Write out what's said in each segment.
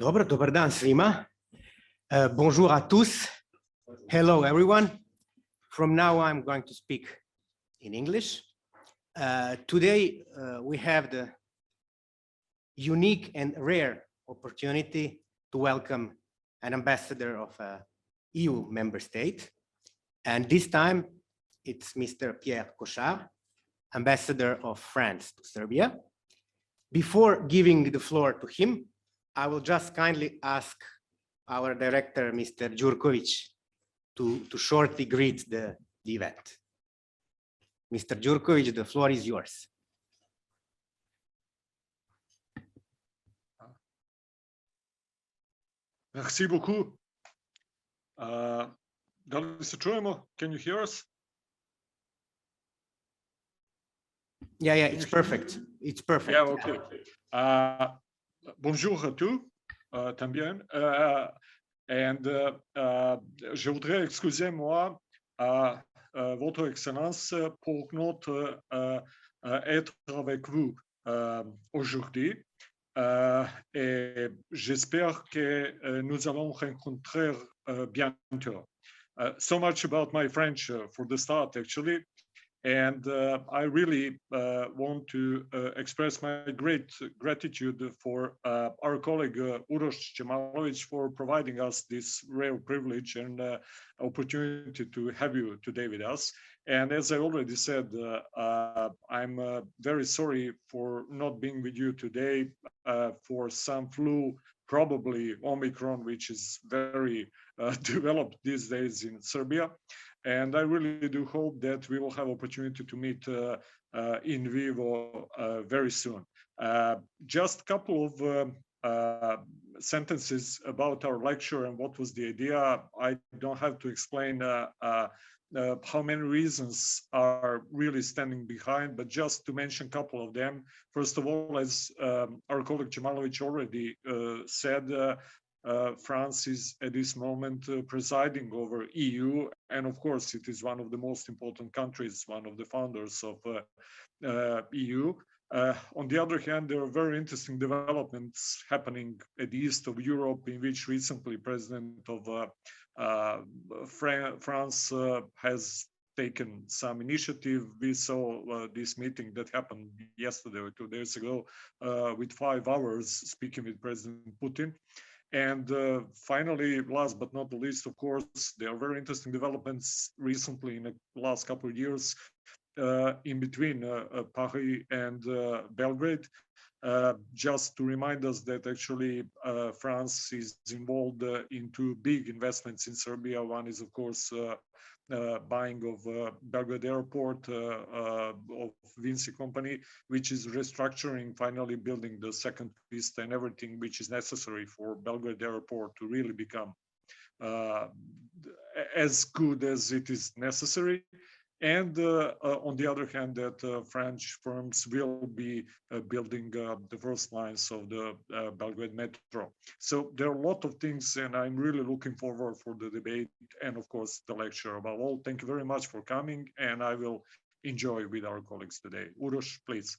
Dobar dan svima. Bonjour à tous. Hello, everyone. From now, I'm going to speak in English. Today, we have the unique and rare opportunity to welcome an ambassador of a EU member state. And this time, it's Mr. Pierre Cochard, ambassador of France to Serbia. Before giving the floor to him, I will just kindly ask our director, Mr. Đurković, to shortly greet the event. Mr. Đurković, the floor is yours. Merci beaucoup. Da li se čujemo? Can you hear us? Yeah, it's perfect. It's perfect. Yeah, okay. Bonjour à tous, también. Je voudrais excuser moi à votre excellence pour notre être avec vous aujourd'hui. Et j'espère que nous allons rencontrer bientôt. So much about my French for the start, actually. And I really want to express my great gratitude for our colleague Uroš Čemalović for providing us this rare privilege and opportunity to have you today with us. And as I already said, I'm very sorry for not being with you today for some flu, probably Omicron, which is very developed these days in Serbia. And I really do hope that we will have opportunity to meet in vivo very soon. Just a couple of sentences about our lecture and what was the idea. I don't have to explain how many reasons are really standing behind, but just to mention a couple of them. First of all, as our colleague Čemalović already said, France is at this moment presiding over EU, and of course it is one of the most important countries, one of the founders of EU. On the other hand, there are very interesting developments happening at the east of Europe, in which recently President of France has taken some initiative. We saw this meeting that happened yesterday or 2 days ago with 5 hours speaking with President Putin. And finally, last but not the least, of course, there are very interesting developments recently in the last couple of years in between Paris and Belgrade. Just to remind us that actually France is involved in 2 big investments in Serbia. One is, of course, buying of Belgrade Airport of Vinci company, which is restructuring, finally building the second pista and everything which is necessary for Belgrade Airport to really become as good as it is necessary. And on the other hand, that French firms will be building the first lines of the Belgrade Metro. So there are a lot of things, and I'm really looking forward for the debate and, of course, the lecture. Above all, thank you very much for coming, and I will enjoy with our colleagues today. Uroš, please.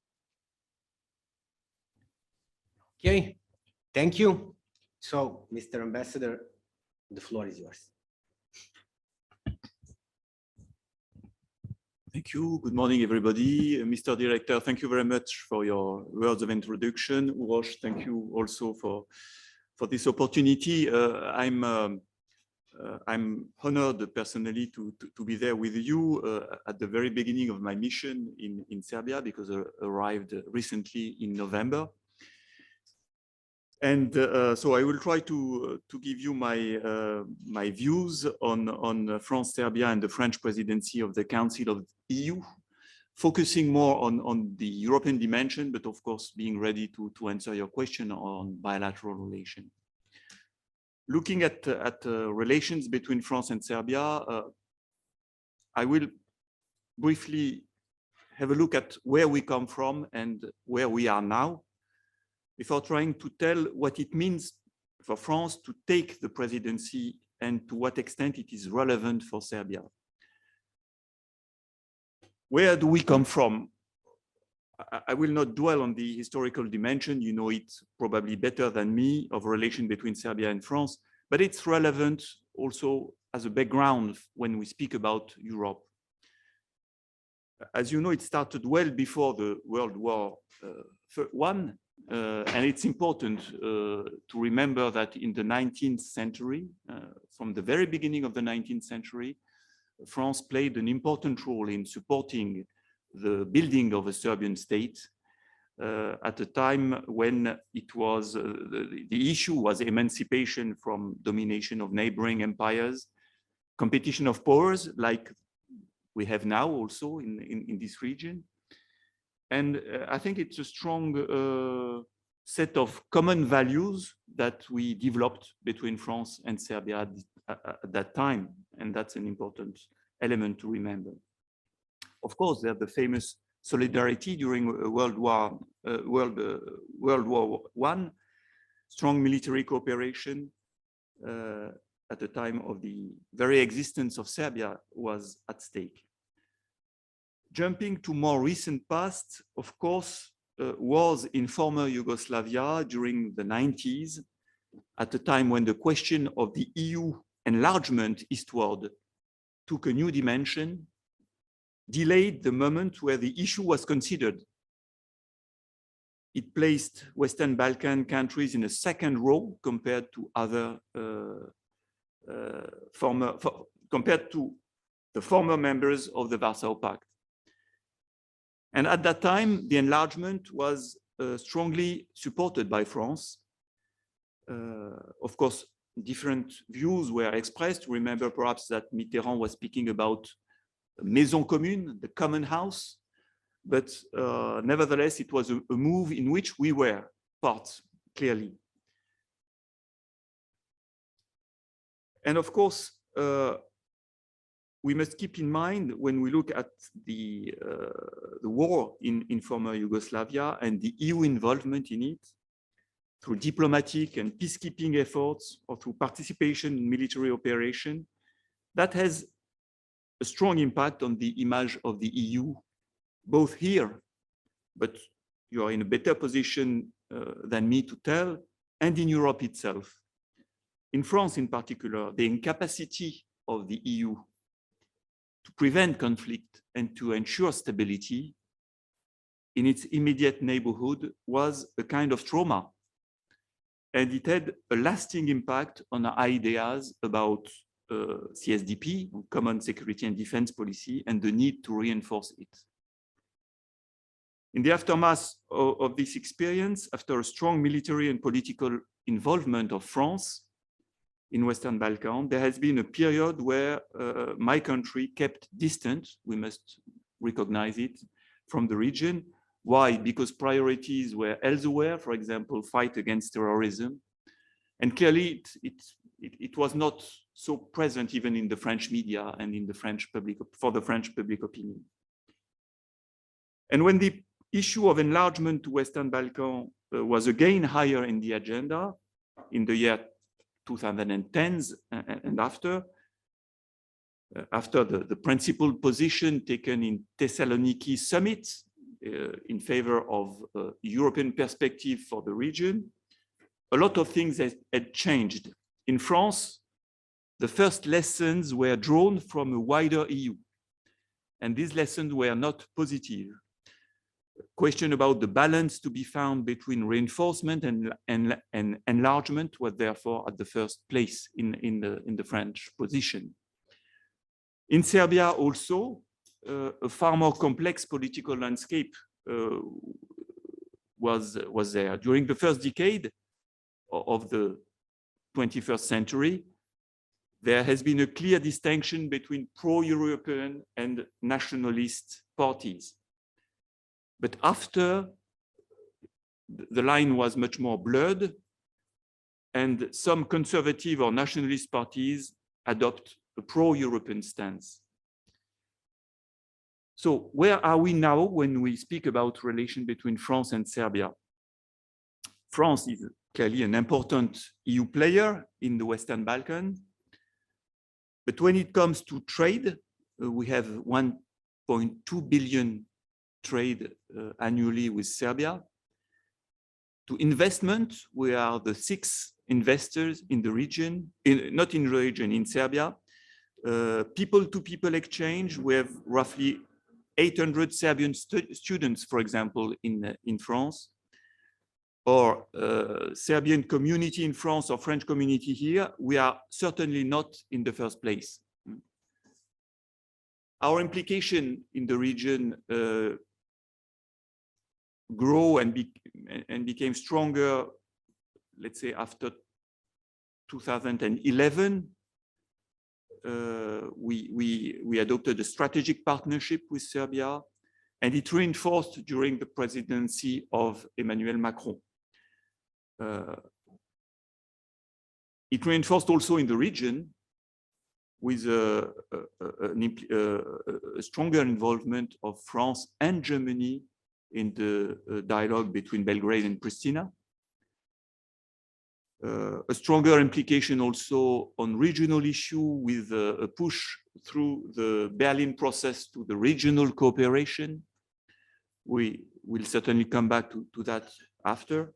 Okay, thank you. So, Mr. Ambassador, the floor is yours. Thank you. Good morning, everybody. Mr. Director, thank you very much for your words of introduction. Uroš, thank you also for this opportunity. I'm honored personally to be there with you at the very beginning of my mission in Serbia, because I arrived recently in November. And so I will try to give you my views on France, Serbia, and the French presidency of the Council of EU, focusing more on the European dimension, but of course being ready to answer your question on bilateral relations. Looking at relations between France and Serbia, I will briefly have a look at where we come from and where we are now, before trying to tell what it means for France to take the presidency and to what extent it is relevant for Serbia. Where do we come from? I will not dwell on the historical dimension, you know it probably better than me, of relation between Serbia and France, but it's relevant also as a background when we speak about Europe. As you know, it started well before the World War I, and it's important to remember that in the 19th century, from the very beginning of the 19th century, France played an important role in supporting the building of a Serbian state at a time when it was the issue was emancipation from domination of neighboring empires, competition of powers like we have now also in this region. And I think it's a strong set of common values that we developed between France and Serbia at that time, and that's an important element to remember. Of course, there's the famous solidarity during World War I, strong military cooperation at the time of the very existence of Serbia was at stake. Jumping to more recent past, of course, wars in former Yugoslavia during the 90s, at a time when the question of the EU enlargement eastward took a new dimension, delayed the moment where the issue was considered. It placed Western Balkan countries in a second row compared to other compared to the former members of the Warsaw Pact. And at that time, the enlargement was strongly supported by France. Of course, different views were expressed. Remember perhaps that Mitterrand was speaking about maison commune, the common house, but nevertheless, it was a move in which we were part, clearly. And of course, we must keep in mind when we look at the war in former Yugoslavia and the EU involvement in it, through diplomatic and peacekeeping efforts or through participation in military operation, that has a strong impact on the image of the EU, both here, but you are in a better position than me to tell, and in Europe itself. In France, in particular, the incapacity of the EU to prevent conflict and to ensure stability in its immediate neighborhood was a kind of trauma. And it had a lasting impact on our ideas about CSDP, Common Security and Defense Policy, and the need to reinforce it. In the aftermath of this experience, after a strong military and political involvement of France in Western Balkans, there has been a period where my country kept distant, we must recognize it, from the region. Why? Because priorities were elsewhere, for example, fight against terrorism. And clearly, it was not so present even in the French media and in the French public, for the French public opinion. And when the issue of enlargement to Western Balkans was again higher in the agenda in the year 2010s and after the principled position taken in Thessaloniki summit in favor of European perspective for the region, a lot of things had changed. In France, the first lessons were drawn from a wider EU, and these lessons were not positive. Question about the balance to be found between reinforcement and enlargement was therefore at the first place in the French position. In Serbia also, a far more complex political landscape was there. During the first decade of the 21st century, there has been a clear distinction between pro-European and nationalist parties. But after, the line was much more blurred, and some conservative or nationalist parties adopt a pro-European stance. So where are we now when we speak about relation between France and Serbia? France is clearly an important EU player in the Western Balkans. But when it comes to trade, we have 1.2 billion trade annually with Serbia. To investment, we are the 6th investors in the region, not in the region, in Serbia. People-to-people exchange, we have roughly 800 Serbian students, for example, in France, or Serbian community in France or French community here. We are certainly not in the first place. Our implication in the region grow and became stronger, let's say, after 2011. We adopted a strategic partnership with Serbia, and it reinforced during the presidency of Emmanuel Macron. It reinforced also in the region with a stronger involvement of France and Germany in the dialogue between Belgrade and Pristina. A stronger implication also on regional issue with a push through the Berlin process to the regional cooperation. We will certainly come back to that after.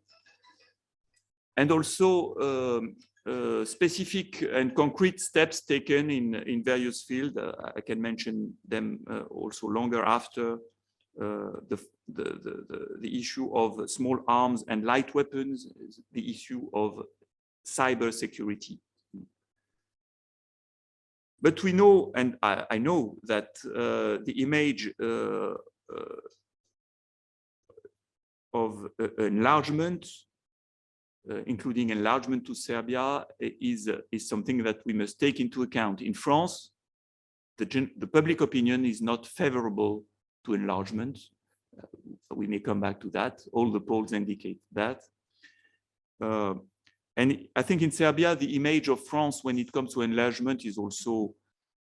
And also specific and concrete steps taken in various fields. I can mention them also longer after. The issue of small arms and light weapons, the issue of cyber security. But we know, and I know that the image of enlargement, including enlargement to Serbia, is something that we must take into account. In France, the public opinion is not favorable to enlargement. We may come back to that. All the polls indicate that. And I think in Serbia, the image of France when it comes to enlargement is also,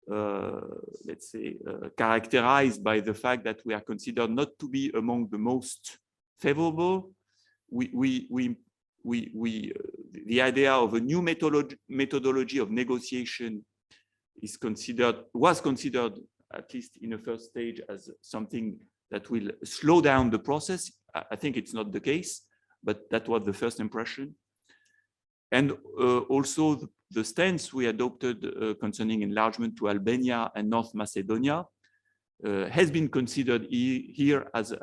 let's say, characterized by the fact that we are considered not to be among the most favorable. The idea of a new methodology of negotiation was considered, at least in a first stage, as something that will slow down the process. I think it's not the case, but that was the first impression. And also the stance we adopted concerning enlargement to Albania and North Macedonia has been considered here as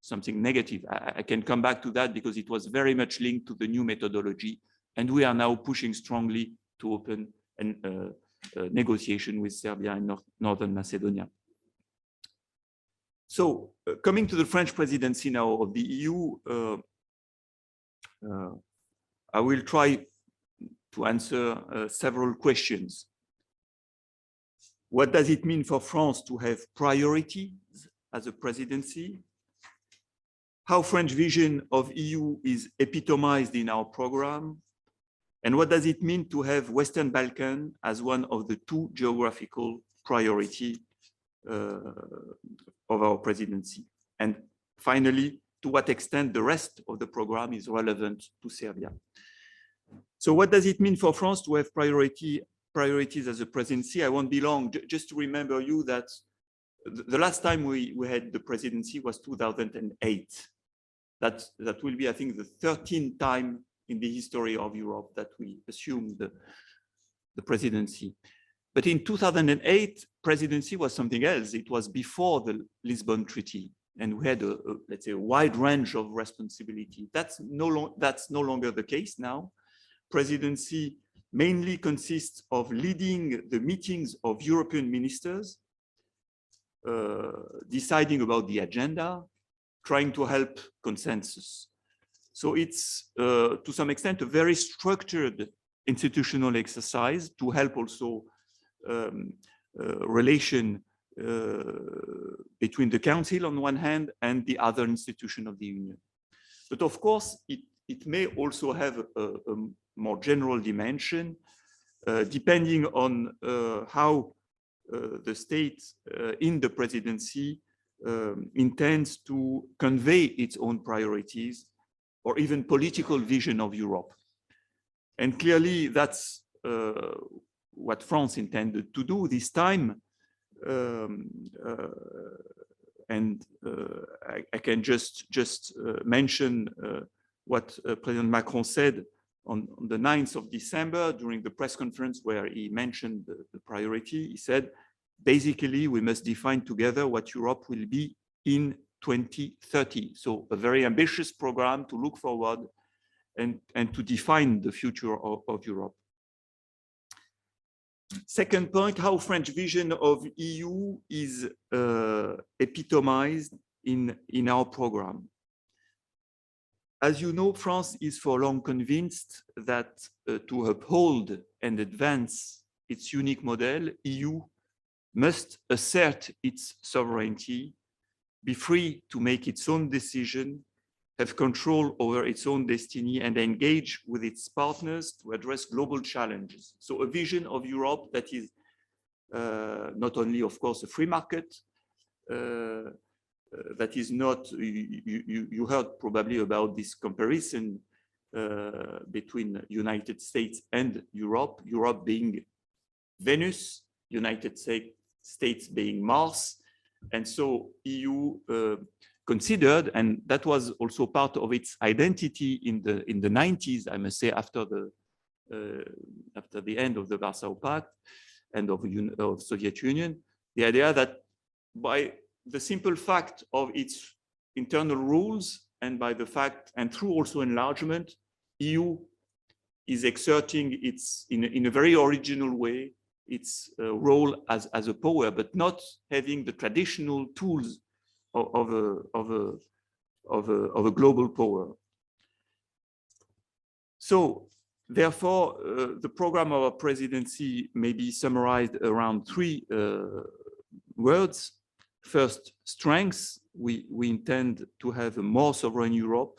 something negative. I can come back to that because it was very much linked to the new methodology, and we are now pushing strongly to open a negotiation with Serbia and Northern Macedonia. So coming to the French presidency now of the EU, I will try to answer several questions. What does it mean for France to have priorities as a presidency? How French vision of EU is epitomized in our program? And what does it mean to have Western Balkan as one of the 2 geographical priorities of our presidency? And finally, to what extent the rest of the program is relevant to Serbia? So what does it mean for France to have priorities as a presidency? I won't be long. Just to remember you that the last time we had the presidency was 2008. That will be, I think, the 13th time in the history of Europe that we assumed the presidency. But in 2008, presidency was something else. It was before the Lisbon Treaty, and we had let's say, a wide range of responsibility. That's no longer the case now. Presidency mainly consists of leading the meetings of European ministers, deciding about the agenda, trying to help consensus. So it's, to some extent, a very structured institutional exercise to help also relation between the Council on one hand and the other institution of the Union. But of course, it may also have a more general dimension, depending on how the state in the presidency intends to convey its own priorities or even political vision of Europe. And clearly that's what France intended to do this time. I can just mention what President Macron said on the 9th of December during the press conference, where he mentioned the priority. He said, basically, we must define together what Europe will be in 2030. So a very ambitious program to look forward and to define the future of Europe. Second point, how French vision of EU is epitomized in our program. As you know, France is for long convinced that to uphold and advance its unique model, EU must assert its sovereignty, be free to make its own decision, have control over its own destiny, and engage with its partners to address global challenges. So a vision of Europe that is not only, of course, a free market, that is not, you heard probably about this comparison between United States and Europe, Europe being Venus, United States being Mars. And so EU considered, and that was also part of its identity in the 90s, I must say, after the end of the Warsaw Pact and of Soviet Union, the idea that by the simple fact of its internal rules and by the fact, and through also enlargement, EU is exerting its, in a very original way, its role as a power, but not having the traditional tools of a global power. So therefore, the program of our presidency may be summarized around three words. First, strengths. We intend to have a more sovereign Europe,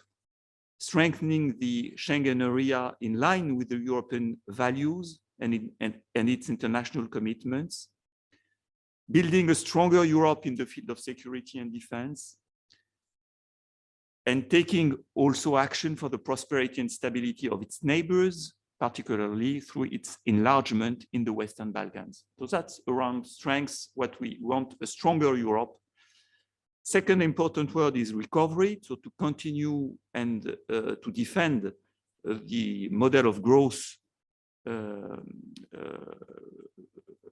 strengthening the Schengen area in line with the European values and its international commitments, building a stronger Europe in the field of security and defense, and taking also action for the prosperity and stability of its neighbors, particularly through its enlargement in the Western Balkans. So that's around strengths, what we want, a stronger Europe. Second important word is recovery, so to continue and to defend the model of growth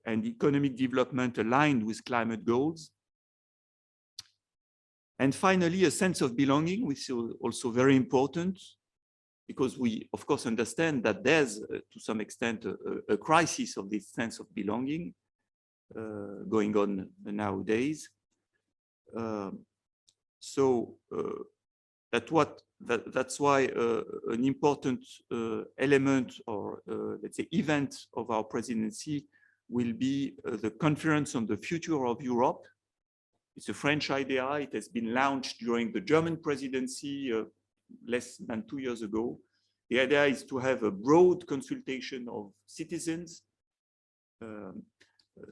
and economic development aligned with climate goals. And finally, a sense of belonging, which is also very important, because we, of course, understand that there's, to some extent, a crisis of this sense of belonging going on nowadays. That's why an important element or, let's say, event of our presidency will be the conference on the future of Europe. It's a French idea. It has been launched during the German presidency less than 2 years ago. The idea is to have a broad consultation of citizens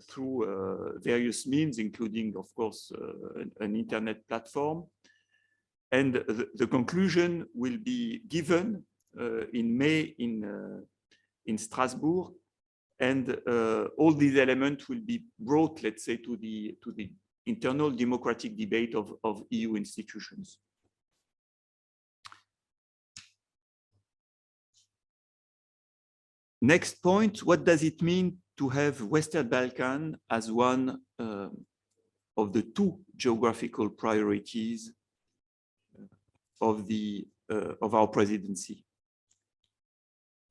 through various means, including, of course, an internet platform. And the conclusion will be given in May in Strasbourg. And all these elements will be brought, let's say, to the internal democratic debate of EU institutions. Next point, what does it mean to have Western Balkan as one of the two geographical priorities of our presidency?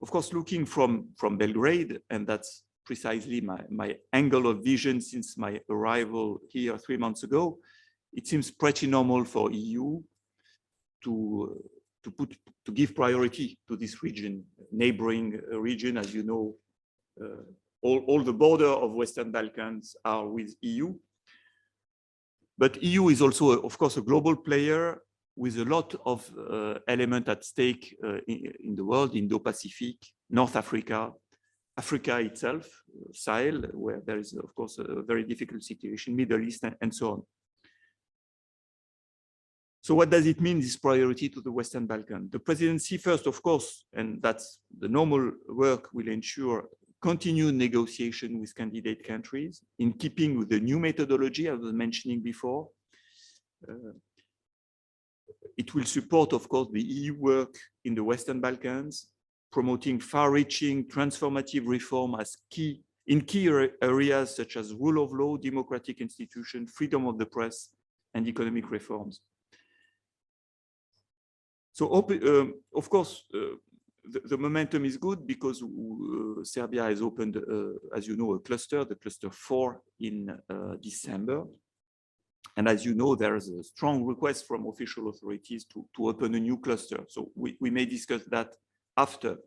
Of course, looking from Belgrade, and that's precisely my angle of vision since my arrival here 3 months ago, it seems pretty normal for EU to give priority to this region, neighboring region. As you know, all the border of Western Balkans are with EU. But EU is also, of course, a global player with a lot of elements at stake in the world, Indo-Pacific, North Africa, Africa itself, Sahel, where there is, of course, a very difficult situation, Middle East, and so on. So what does it mean, this priority to the Western Balkans? The presidency first, of course, and that's the normal work, will ensure continue negotiation with candidate countries in keeping with the new methodology I was mentioning before. It will support, of course, the EU work in the Western Balkans, promoting far-reaching transformative reform as key areas such as rule of law, democratic institutions, freedom of the press, and economic reforms. So, of course, the momentum is good because Serbia has opened, as you know, a cluster, the cluster 4 in December. And as you know, there is a strong request from official authorities to open a new cluster. So we may discuss that after.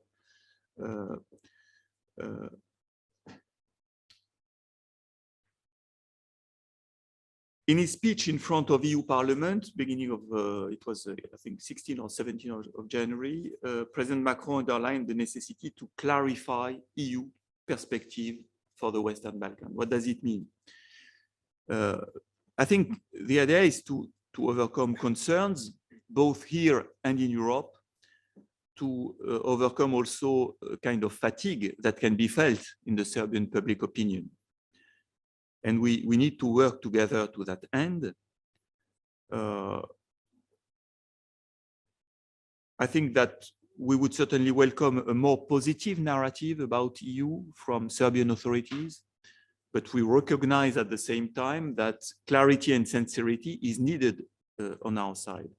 In his speech in front of EU Parliament, beginning of, it was, I think, 16 or 17 of January, President Macron underlined the necessity to clarify EU perspective for the Western Balkans. What does it mean? I think the idea is to overcome concerns, both here and in Europe, to overcome also a kind of fatigue that can be felt in the Serbian public opinion. And we need to work together to that end. I think that we would certainly welcome a more positive narrative about EU from Serbian authorities, but we recognize at the same time that clarity and sincerity is needed on our side.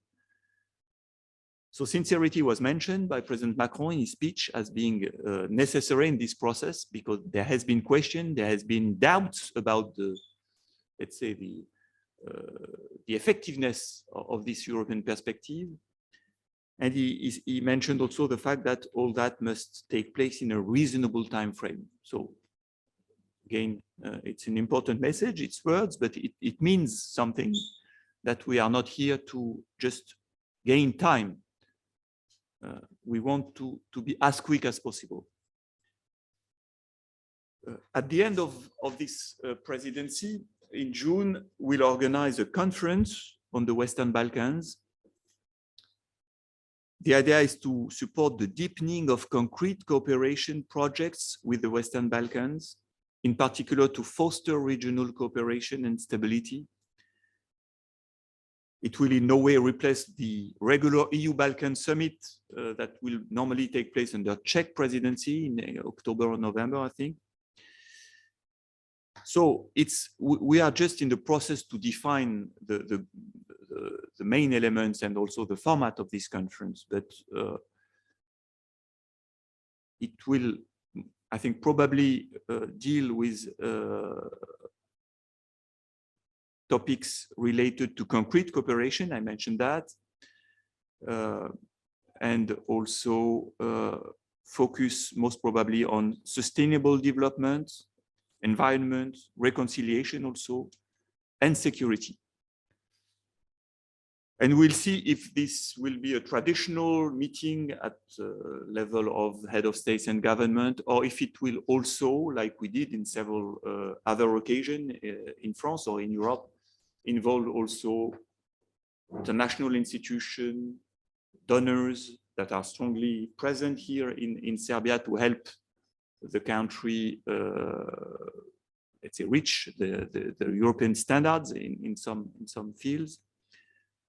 So sincerity was mentioned by President Macron in his speech as being necessary in this process because there has been question, there has been doubts about the, let's say, the effectiveness of this European perspective. And he mentioned also the fact that all that must take place in a reasonable time frame. So again, it's an important message, it's words, but it means something, that we are not here to just gain time. We want to be as quick as possible. At the end of this presidency, in June, we'll organize a conference on the Western Balkans. The idea is to support the deepening of concrete cooperation projects with the Western Balkans, in particular to foster regional cooperation and stability. It will in no way replace the regular EU-Balkan summit that will normally take place under Czech presidency in October or November, I think. So we are just in the process to define the main elements and also the format of this conference, but it will, I think, probably deal with topics related to concrete cooperation, I mentioned that, and also focus most probably on sustainable development, environment, reconciliation also, and security. And we'll see if this will be a traditional meeting at the level of head of states and government, or if it will also, like we did in several other occasions in France or in Europe, involve also international institutions, donors that are strongly present here in Serbia to help the country, let's say, reach the European standards in some fields,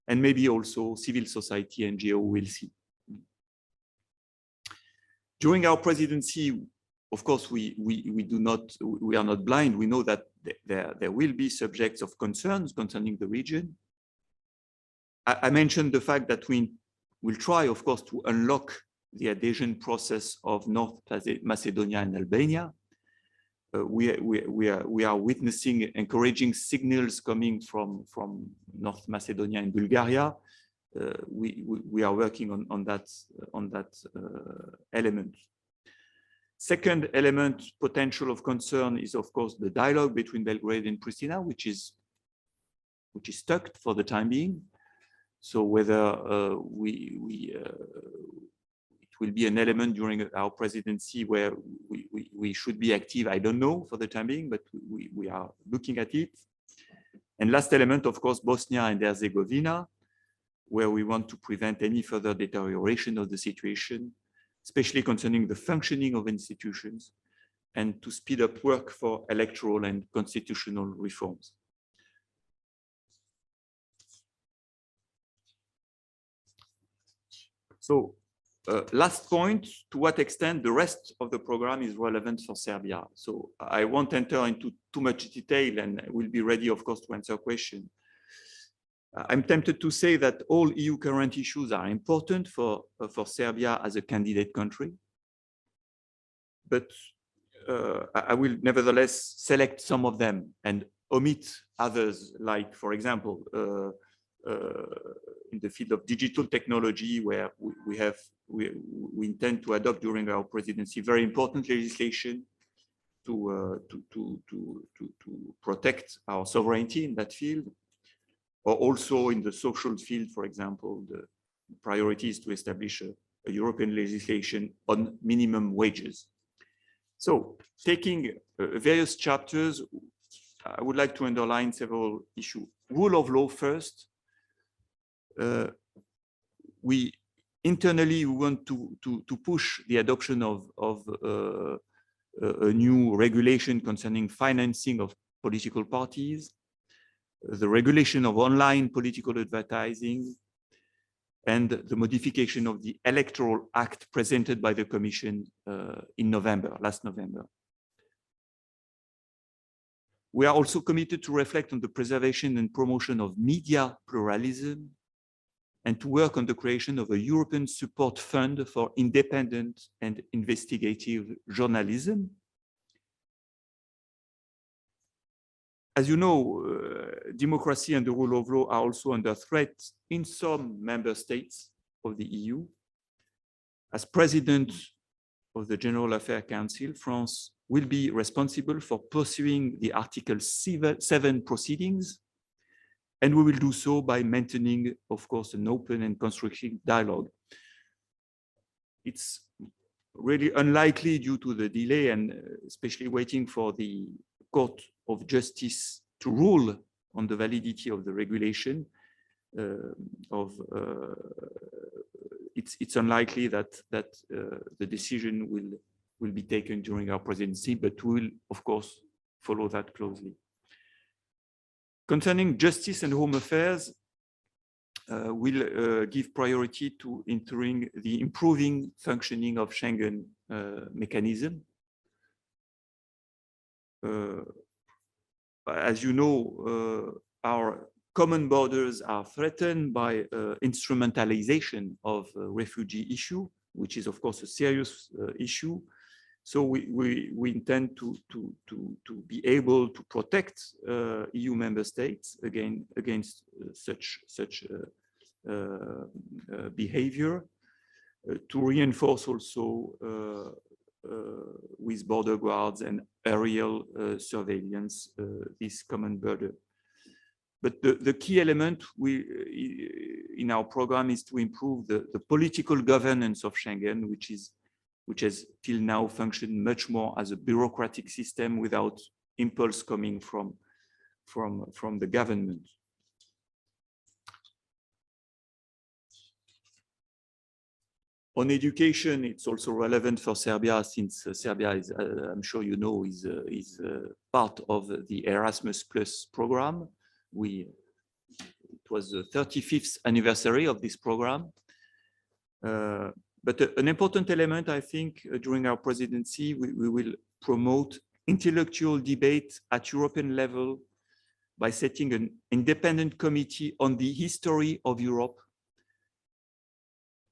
and maybe also civil society, NGO, we'll see. During our presidency, of course, we are not blind. We know that there will be subjects of concerns concerning the region. I mentioned the fact that we will try, of course, to unlock the adhesion process of North Macedonia and Albania. We are witnessing encouraging signals coming from North Macedonia and Bulgaria. We are working on that element. Second element, potential of concern, is of course the dialogue between Belgrade and Pristina, which is stuck for the time being. So whether it will be an element during our presidency where we should be active, I don't know for the time being, but we are looking at it. And last element, of course, Bosnia and Herzegovina, where we want to prevent any further deterioration of the situation, especially concerning the functioning of institutions, and to speed up work for electoral and constitutional reforms. So, last point, to what extent the rest of the program is relevant for Serbia. So I won't enter into too much detail and will be ready, of course, to answer questions. I'm tempted to say that all EU current issues are important for Serbia as a candidate country. But I will nevertheless select some of them and omit others, like, for example, in the field of digital technology, where we intend to adopt during our presidency very important legislation to protect our sovereignty in that field, or also in the social field, for example, the priority is to establish a European legislation on minimum wages. So, taking various chapters, I would like to underline several issues. Rule of law first. We internally want to push the adoption of a new regulation concerning financing of political parties, the regulation of online political advertising, and the modification of the Electoral Act presented by the Commission in November, last November. We are also committed to reflect on the preservation and promotion of media pluralism and to work on the creation of a European support fund for independent and investigative journalism. As you know, democracy and the rule of law are also under threat in some member states of the EU. As President of the General Affairs Council, France will be responsible for pursuing the Article 7 proceedings, and we will do so by maintaining, of course, an open and constructive dialogue. It's really unlikely due to the delay and especially waiting for the Court of Justice to rule on the validity of the regulation. It's unlikely that the decision will be taken during our presidency, but we will, of course, follow that closely. Concerning justice and home affairs, we'll give priority to entering the improving functioning of Schengen mechanism. As you know, our common borders are threatened by instrumentalization of refugee issue, which is, of course, a serious issue. So we intend to be able to protect EU member states against such behavior, to reinforce also with border guards and aerial surveillance this common border. But the key element in our program is to improve the political governance of Schengen, which has till now functioned much more as a bureaucratic system without impulse coming from the government. On education, it's also relevant for Serbia, since Serbia is, I'm sure you know, is part of the Erasmus Plus program. It was the 35th anniversary of this program. But an important element, I think, during our presidency, we will promote intellectual debate at European level by setting an independent committee on the history of Europe.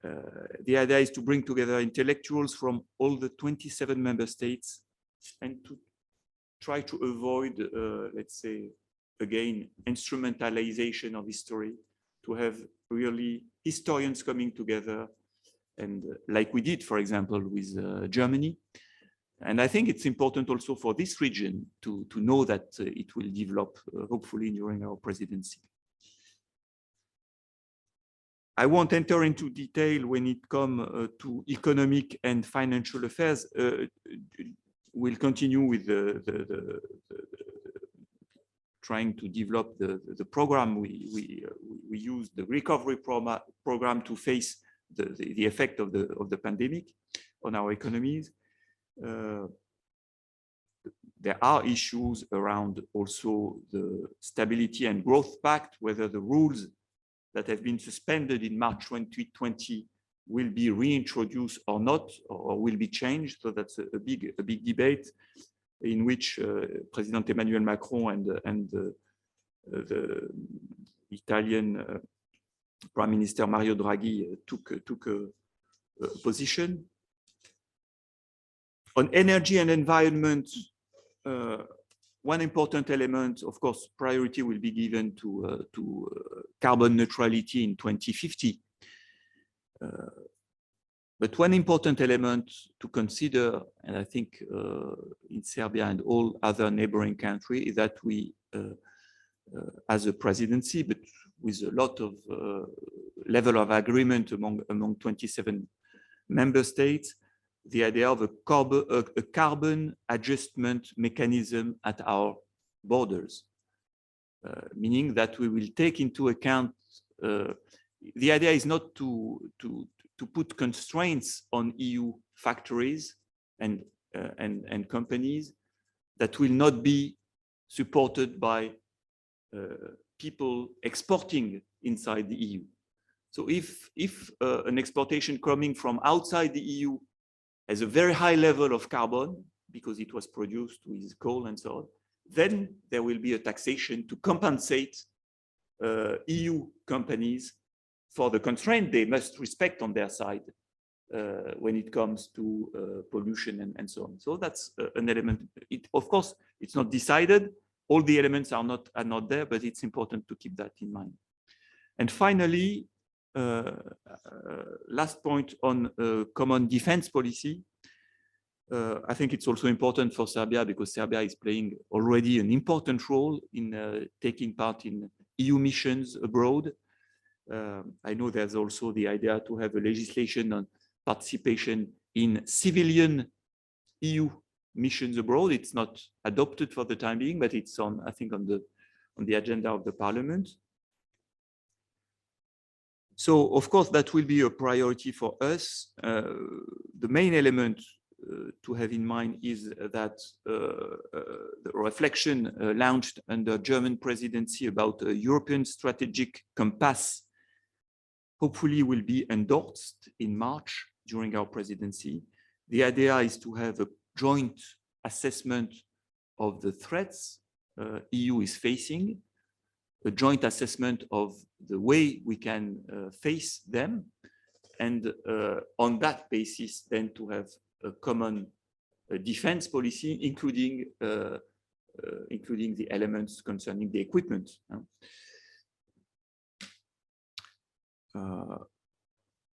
The idea is to bring together intellectuals from all the 27 member states and to try to avoid, let's say, again, instrumentalization of history, to have really historians coming together, and like we did, for example, with Germany. And I think it's important also for this region to know that it will develop, hopefully, during our presidency. I won't enter into detail when it comes to economic and financial affairs. We'll continue with trying to develop the program. We use the recovery program to face the effect of the pandemic on our economies. there are issues around also the Stability and Growth Pact, whether the rules that have been suspended in March 2020 will be reintroduced or not, or will be changed. So that's a big debate in which President Emmanuel Macron and the Italian Prime Minister Mario Draghi took a position. On energy and environment, one important element, of course, priority will be given to carbon neutrality in 2050. But one important element to consider, and I think in Serbia and all other neighboring countries, is that we, as a presidency, but with a lot of level of agreement among 27 member states, the idea of a carbon adjustment mechanism at our borders, meaning that we will take into account, the idea is not to put constraints on EU factories and companies that will not be supported by people exporting inside the EU. So if an exportation coming from outside the EU has a very high level of carbon because it was produced with coal and so on, then there will be a taxation to compensate EU companies for the constraint they must respect on their side when it comes to pollution and so on. So that's an element. Of course, it's not decided. All the elements are not there, but it's important to keep that in mind. And finally, last point on common defense policy. I think it's also important for Serbia because Serbia is playing already an important role in taking part in EU missions abroad. I know there's also the idea to have a legislation on participation in civilian EU missions abroad. It's not adopted for the time being, but it's on, I think, on the agenda of the parliament. So, of course, that will be a priority for us. The main element to have in mind is that the reflection launched under German presidency about a European strategic compass hopefully will be endorsed in March during our presidency. The idea is to have a joint assessment of the threats EU is facing, a joint assessment of the way we can face them, and on that basis then to have a common defense policy, including the elements concerning the equipment.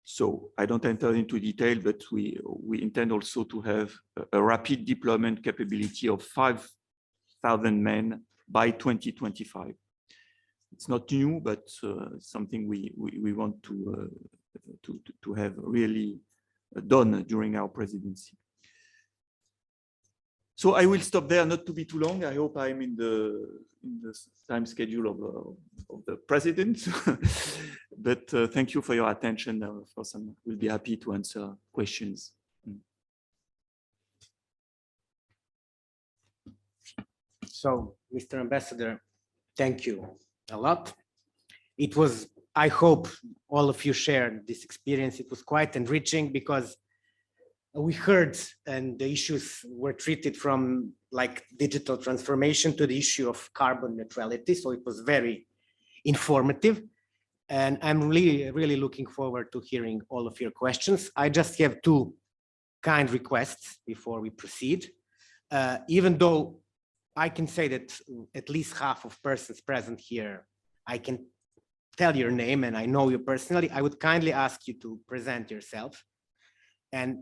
So I don't enter into detail, but we intend also to have a rapid deployment capability of 5,000 men by 2025. It's not new, but something we want to have really done during our presidency. So I will stop there, not to be too long. I hope I'm in the time schedule of the president. But thank you for your attention. Of course, we'll be happy to answer questions. So, Mr. Ambassador, thank you a lot. It was, I hope all of you shared this experience. It was quite enriching because we heard and the issues were treated from like digital transformation to the issue of carbon neutrality. So it was very informative. And I'm really looking forward to hearing all of your questions. I just have two kind requests before we proceed. Even though I can say that at least half of persons present here, I can tell your name and I know you personally, I would kindly ask you to present yourself and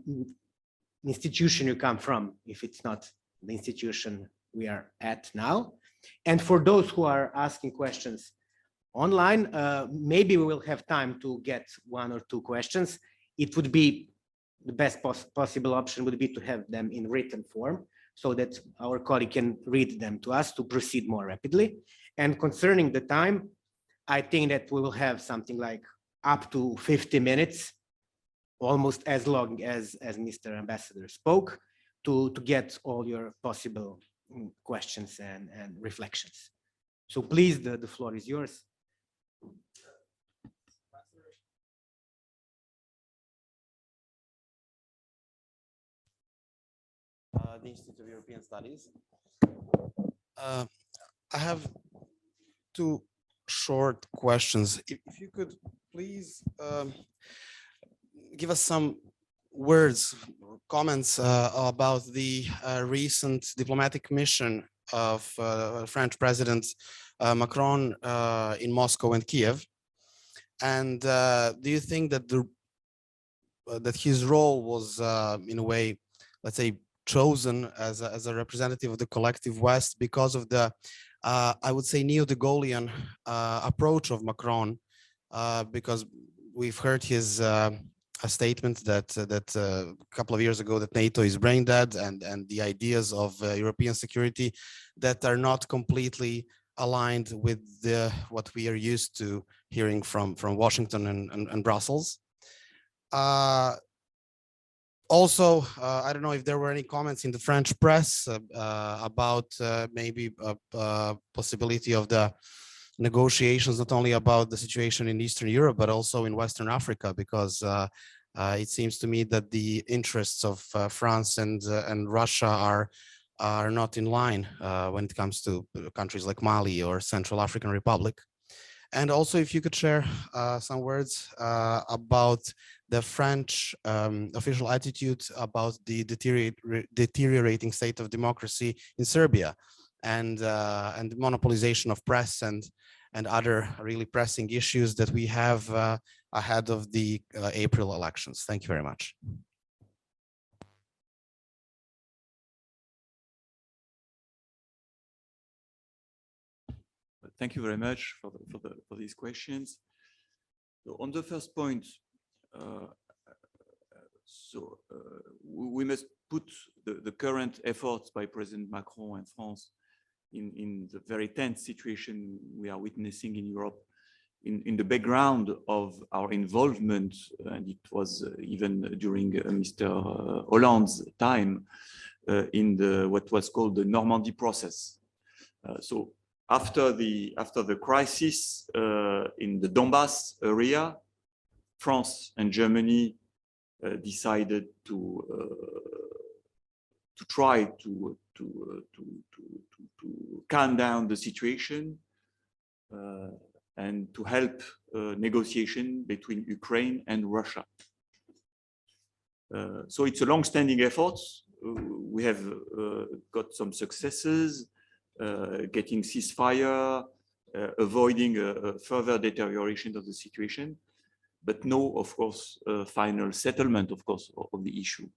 institution you come from, if it's not the institution we are at now. And for those who are asking questions online, maybe we will have time to get one or two questions. It would be the best possible option would be to have them in written form so that our colleague can read them to us to proceed more rapidly. And concerning the time, I think that we will have something like up to 50 minutes, almost as long as Mr. Ambassador spoke, to get all your possible questions and reflections. So please, the floor is yours. The Institute of European Studies. I have two short questions. If you could please give us some words, comments about the recent diplomatic mission of French President Macron in Moscow and Kiev. And do you think that that his role was in a way, let's say, chosen as a representative of the collective West because of the, I would say, neo-de Gaullean approach of Macron, because we've heard his a statement that a couple of years ago that NATO is brain dead, and the ideas of European security that are not completely aligned with what we are used to hearing from Washington and Brussels. Also, I don't know if there were any comments in the French press about maybe a possibility of the negotiations, not only about the situation in Eastern Europe, but also in Western Africa, because it seems to me that the interests of France and Russia are not in line when it comes to countries like Mali or Central African Republic. And also, if you could share some words about the French official attitude about the deteriorating state of democracy in Serbia, and the monopolization of press and other really pressing issues that we have ahead of the April elections. Thank you very much. Thank you very much for these questions. So on the first point, we must put the current efforts by President Macron and France in the very tense situation we are witnessing in Europe in the background of our involvement, and it was even during Mr. Hollande's time in what was called the Normandy process. So after the crisis in the Donbass area, France and Germany decided to try to calm down the situation and to help negotiation between Ukraine and Russia. So it's a long-standing effort. We have got some successes, getting ceasefire, avoiding a further deterioration of the situation, but no, of course, final settlement, of course, of the issue.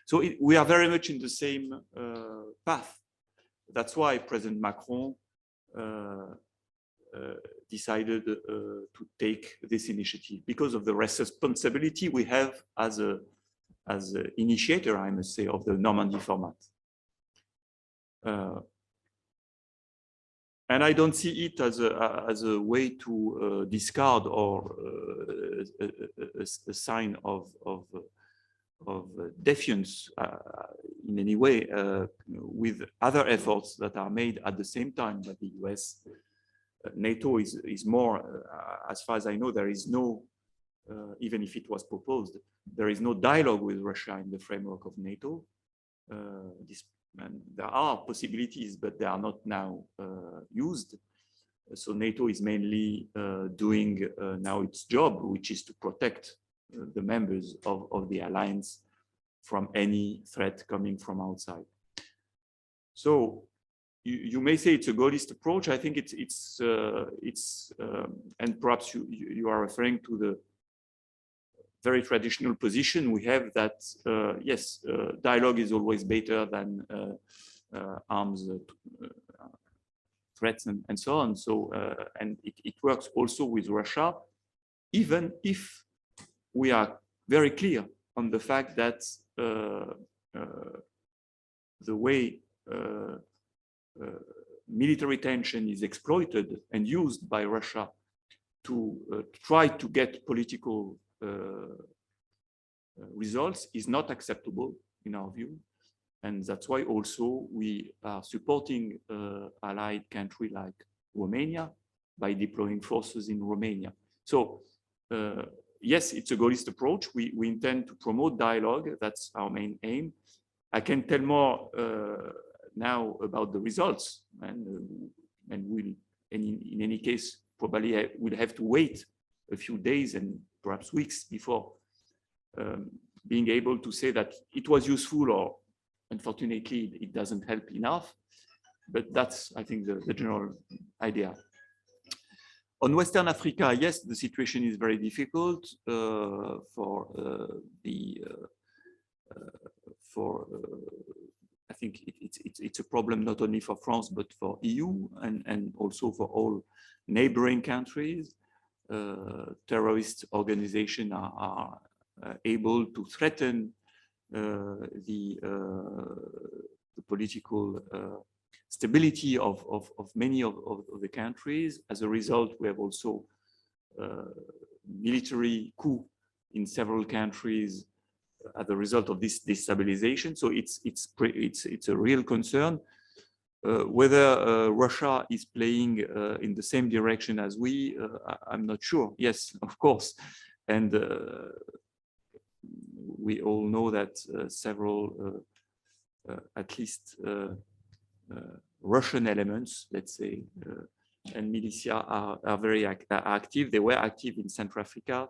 So we are very much in the same path. That's why President Macron decided to take this initiative, because of the responsibility we have as an initiator, I must say, of the Normandy format. And I don't see it as a way to discard or a sign of defiance in any way with other efforts that are made at the same time by the US. NATO is more, as far as I know, there is no, even if it was proposed, there is no dialogue with Russia in the framework of NATO. And there are possibilities, but they are not now used. So NATO is mainly doing now its job, which is to protect the members of the alliance from any threat coming from outside. So you may say it's a Gaullist approach. I think it's and perhaps you are referring to the very traditional position we have that yes, dialogue is always better than arms threats and so on. So and it works also with Russia, even if we are very clear on the fact that the way military tension is exploited and used by Russia to try to get political results is not acceptable in our view. And that's why also we are supporting allied country like Romania by deploying forces in Romania. So yes, it's a Gaullist approach. We intend to promote dialogue. That's our main aim. I can tell more now about the results, and we'll, in any case, probably we'll have to wait a few days and perhaps weeks before being able to say that it was useful, or unfortunately it doesn't help enough. But that's, I think, the general idea. On Western Africa, yes, the situation is very difficult I think it's a problem not only for France but for EU and also for all neighboring countries. Terrorist organizations are able to threaten the political stability of many of the countries. As a result, we have also military coup in several countries as a result of this destabilization. So it's a real concern. Whether Russia is playing in the same direction as we, I'm not sure. Yes, of course. And we all know that several, at least Russian elements, let's say, and militia are very active. They were active in Central Africa,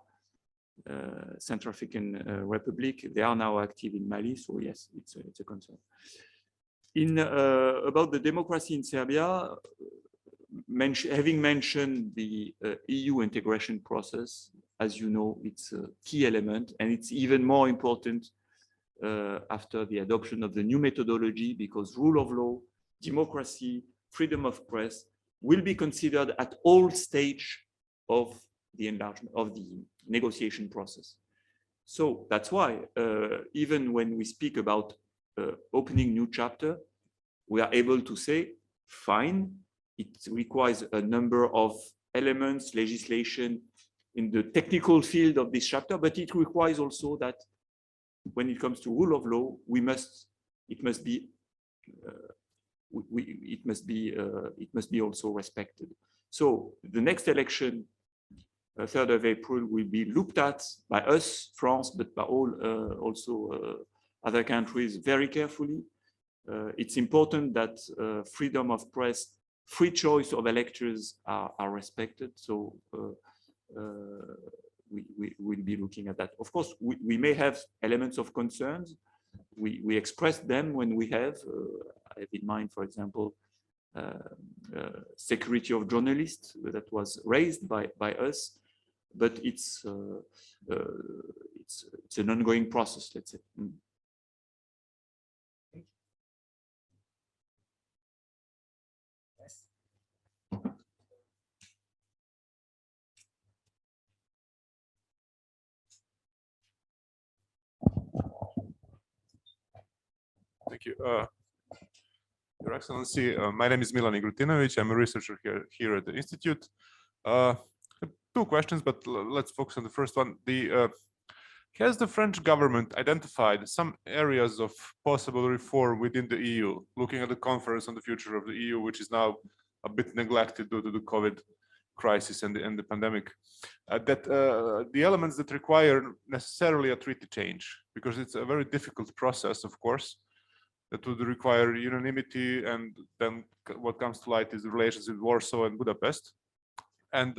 Central African Republic. They are now active in Mali. So yes, it's a concern. About the democracy in Serbia, having mentioned the EU integration process, as you know, it's a key element, and it's even more important after the adoption of the new methodology, because rule of law, democracy, freedom of press will be considered at all stages of the enlargement, of the negotiation process. So that's why even when we speak about opening new chapter, we are able to say, fine, it requires a number of elements, legislation in the technical field of this chapter, but it requires also that when it comes to rule of law, it must be also respected. So the next election, 3rd of April, will be looked at by us, France, but by all also other countries very carefully. It's important that freedom of press, free choice of electors are respected. So we will be looking at that. Of course, we may have elements of concerns. We express them when we have. I have in mind, for example, security of journalists that was raised by us, but it's an ongoing process, let's say. Thank you. Your Excellency, my name is Milan Igrutinovic. I'm a researcher here at the Institute. Two questions, but let's focus on the first one. Has the French government identified some areas of possible reform within the EU, looking at the conference on the future of the EU, which is now a bit neglected due to the COVID crisis and the pandemic, that the elements that require necessarily a treaty change, because it's a very difficult process, of course, that would require unanimity, and then what comes to light is the relations with Warsaw and Budapest, and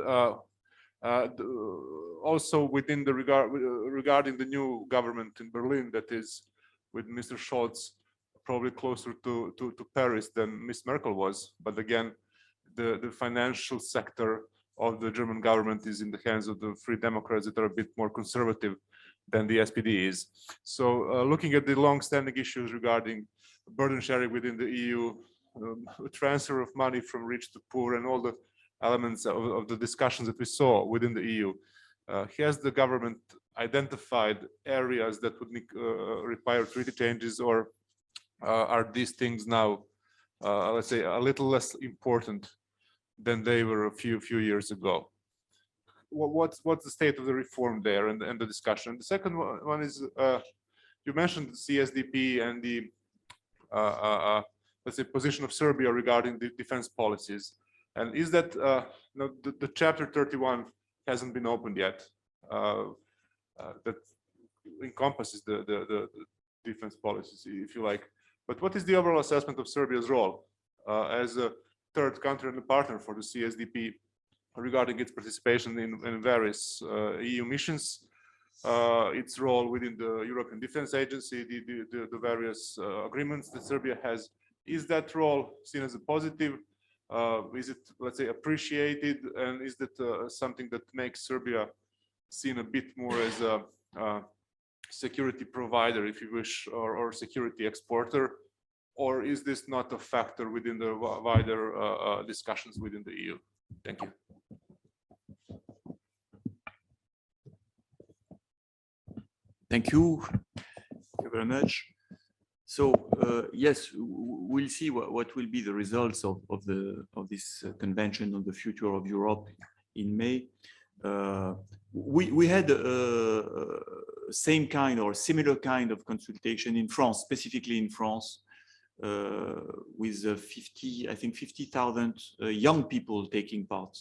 also within the regarding the new government in Berlin, that is with Mr. Scholz probably closer to Paris than Miss Merkel was, but again, the financial sector of the German government is in the hands of the Free Democrats that are a bit more conservative than the SPD is. So looking at the long-standing issues regarding burden sharing within the EU, transfer of money from rich to poor, and all the elements of the discussions that we saw within the EU, has the government identified areas that would require treaty changes, or are these things now, let's say, a little less important than they were a few years ago? What's the state of the reform there and the discussion? The second one is, you mentioned the CSDP and the let's say, position of Serbia regarding the defense policies? And is that no, the chapter 31 hasn't been opened yet? That encompasses the defense policies, if you like. But what is the overall assessment of Serbia's role as a third country and a partner for the CSDP regarding its participation in various EU missions, its role within the European Defense Agency, the various agreements that Serbia has? Is that role seen as a positive? Is it, let's say, appreciated? And is that something that makes Serbia seen a bit more as a security provider, if you wish, or security exporter? Or is this not a factor within the wider discussions within the EU? Thank you. Thank you. Thank you very much. So yes, we'll see what will be the results of this convention on the future of Europe in May. We had same kind or similar kind of consultation in France, specifically in France, with 50,000 young people taking part.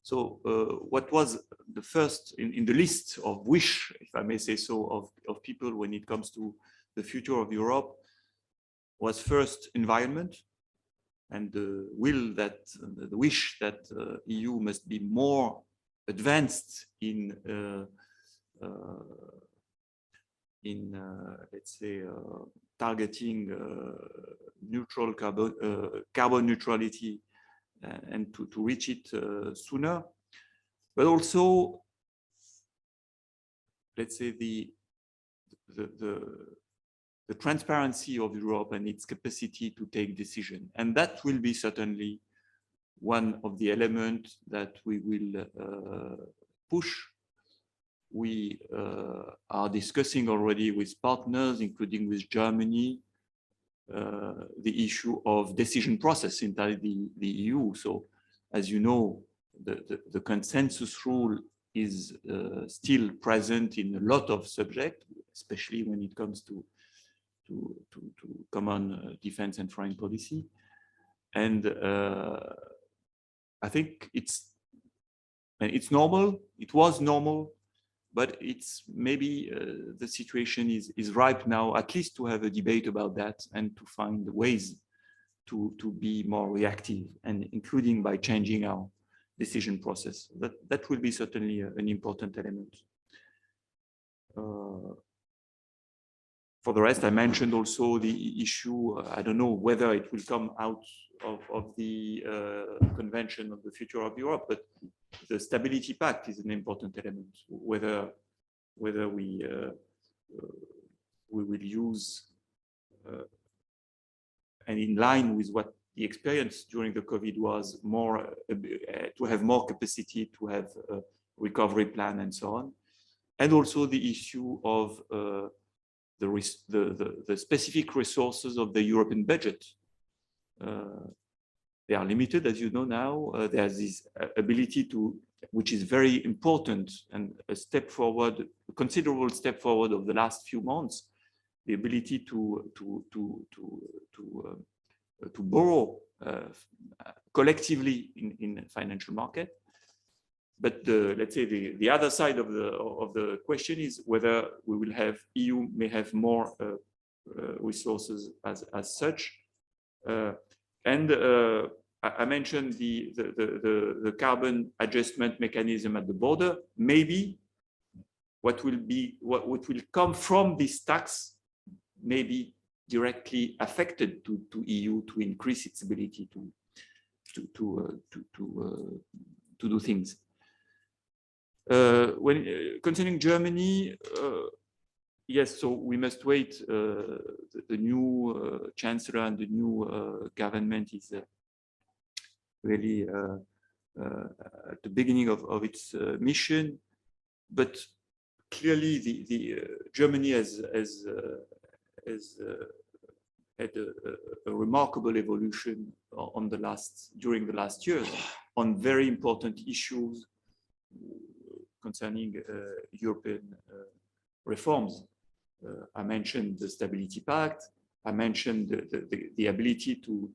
So what was the first in the list of wish, if I may say so, of people when it comes to the future of Europe was first environment, and the wish that EU must be more advanced in let's say targeting neutral carbon neutrality and to reach it sooner, but also let's say the transparency of Europe and its capacity to take decision. And that will be certainly one of the elements that we will push. We are discussing already with partners, including with Germany, the issue of decision process inside the EU. So, as you know, the consensus rule is still present in a lot of subjects, especially when it comes to common defense and foreign policy. And I think it's normal. It was normal, but it's maybe the situation is ripe now, at least to have a debate about that and to find ways to be more reactive, and including by changing our decision process. That will be certainly an important element. For the rest, I mentioned also the issue, I don't know whether it will come out of the Convention of the Future of Europe, but the Stability Pact is an important element. Whether we will use, and in line with what the experience during the COVID was, more to have more capacity, to have a recovery plan and so on. And also the issue of the specific resources of the European budget. They are limited, as you know now. There's this ability to, which is very important and a step forward, a considerable step forward of the last few months, the ability to borrow collectively in financial market. But let's say the other side of the question is whether we will have, EU may have more resources as such. And I mentioned the carbon adjustment mechanism at the border. Maybe what will come from this tax may be directly affected to EU to increase its ability to do things. When concerning Germany, yes, so we must wait. The new chancellor and the new government is really at the beginning of its mission, but clearly the Germany has had a remarkable evolution during the last years on very important issues concerning European reforms. I mentioned the Stability Pact. I mentioned the ability to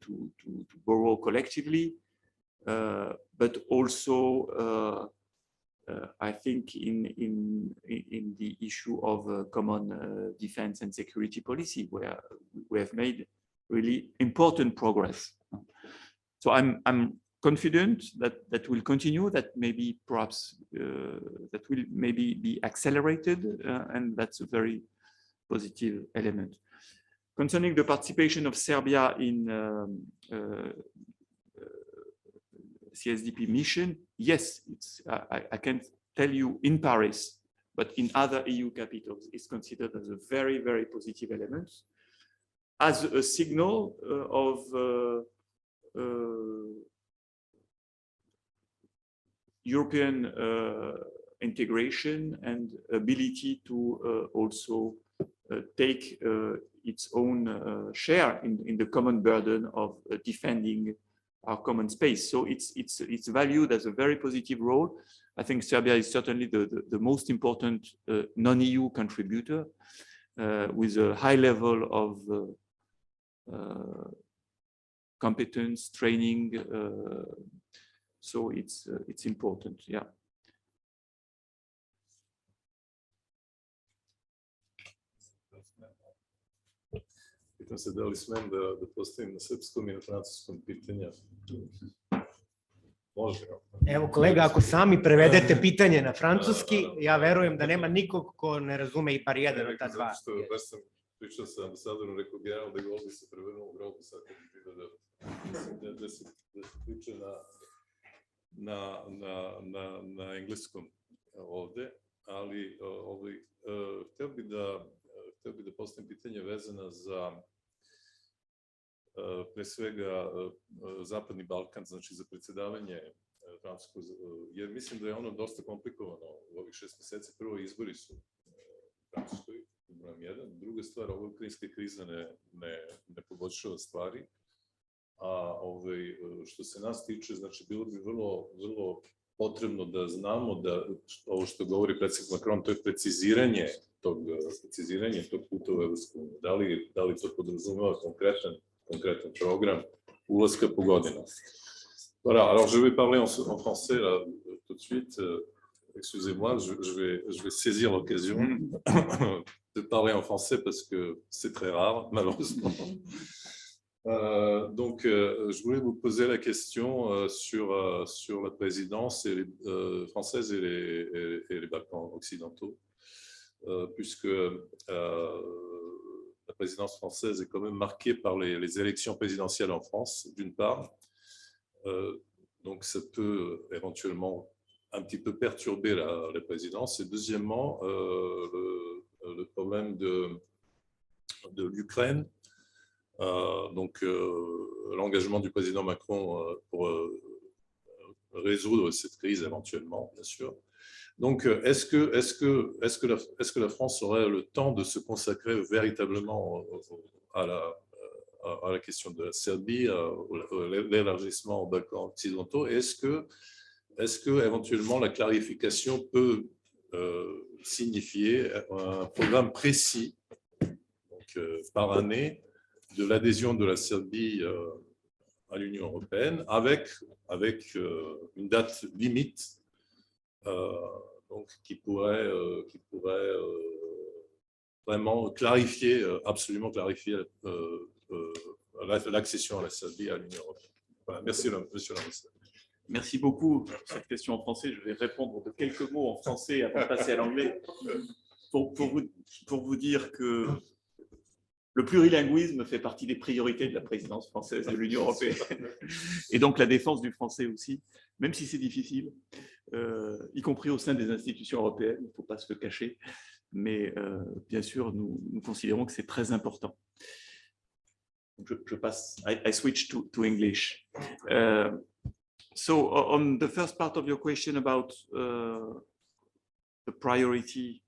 borrow collectively, but also I think in the issue of common defense and security policy, where we have made really important progress. So I'm confident that will continue, that maybe perhaps that will maybe be accelerated, and that's a very positive element. Concerning the participation of Serbia in CSDP mission, yes, I can tell you in Paris, but in other EU capitals, it's considered as a very, very positive element, as a signal of European integration and ability to also take its own share in the common burden of defending our common space. So it's valued as a very positive role. I think Serbia is certainly the most important non-EU contributor with a high level of competence, training. So it's important, yeah. Pitam se da li smem da postavim na srpskom i na francuskom pitanja. Može. Evo kolega, ako sami prevedete pitanje na francuski, ja verujem da nema nikog ko ne razume i bar jedan od ta dva. Baš sam pričao sa ambasadorom, rekao general de Gaulle bi se prevrnuo u grobu sad kad bi vidio da se priča na engleskom ovde, ali hteo bi da postavim pitanje vezana za pre svega Zapadni Balkan, znači za predsjedavanje Francuskog, jer mislim da je ono dosta komplikovano u ovih 6 meseci. Prvo, izbori su u Francuskoj, brojem 1. Druga stvar, ova ukrajinska kriza ne poboljšava stvari, a što se nas tiče, znači bilo bi vrlo potrebno da znamo da ovo što govori predsjednik Macron, to je preciziranje tog puta u Evropsku uniju. Da li to podrazumeva konkrétan programme ulaska po godinama. Voilà, alors je vais parler en français là, tout de suite. Excusez-moi, je vais saisir l'occasion de parler en français parce que c'est très rare, malheureusement. Donc, je voulais vous poser la question sur la présidence française et les Balkans occidentaux, puisque la présidence française est quand même marquée par les élections présidentielles en France, d'une part. Donc, ça peut éventuellement un petit peu perturber la présidence. Et deuxièmement, le problème de l'Ukraine. Donc, l'engagement du président Macron pour résoudre cette crise éventuellement, bien sûr. Donc, est-ce que la France aurait le temps de se consacrer véritablement à la question de la Serbie, l'élargissement aux Balkans occidentaux? Est-ce que éventuellement la clarification peut signifier un programme précis, donc, par année, de l'adhésion de la Serbie à l'Union européenne, avec une date limite, donc qui pourrait vraiment clarifier, absolument clarifier l'accession à la Serbie à l'Union européenne. Voilà, merci, monsieur l'ambassadeur. Merci beaucoup pour cette question en français. Je vais répondre de quelques mots en français avant de passer à l'anglais pour vous dire que le plurilinguisme fait partie des priorités de la présidence française de l'Union européenne et donc la défense du français aussi, même si c'est difficile, y compris au sein des institutions européennes, il ne faut pas se le cacher, mais bien sûr, nous considérons que c'est très important. Je passe, I switch to English. So on the first part of your question about the priority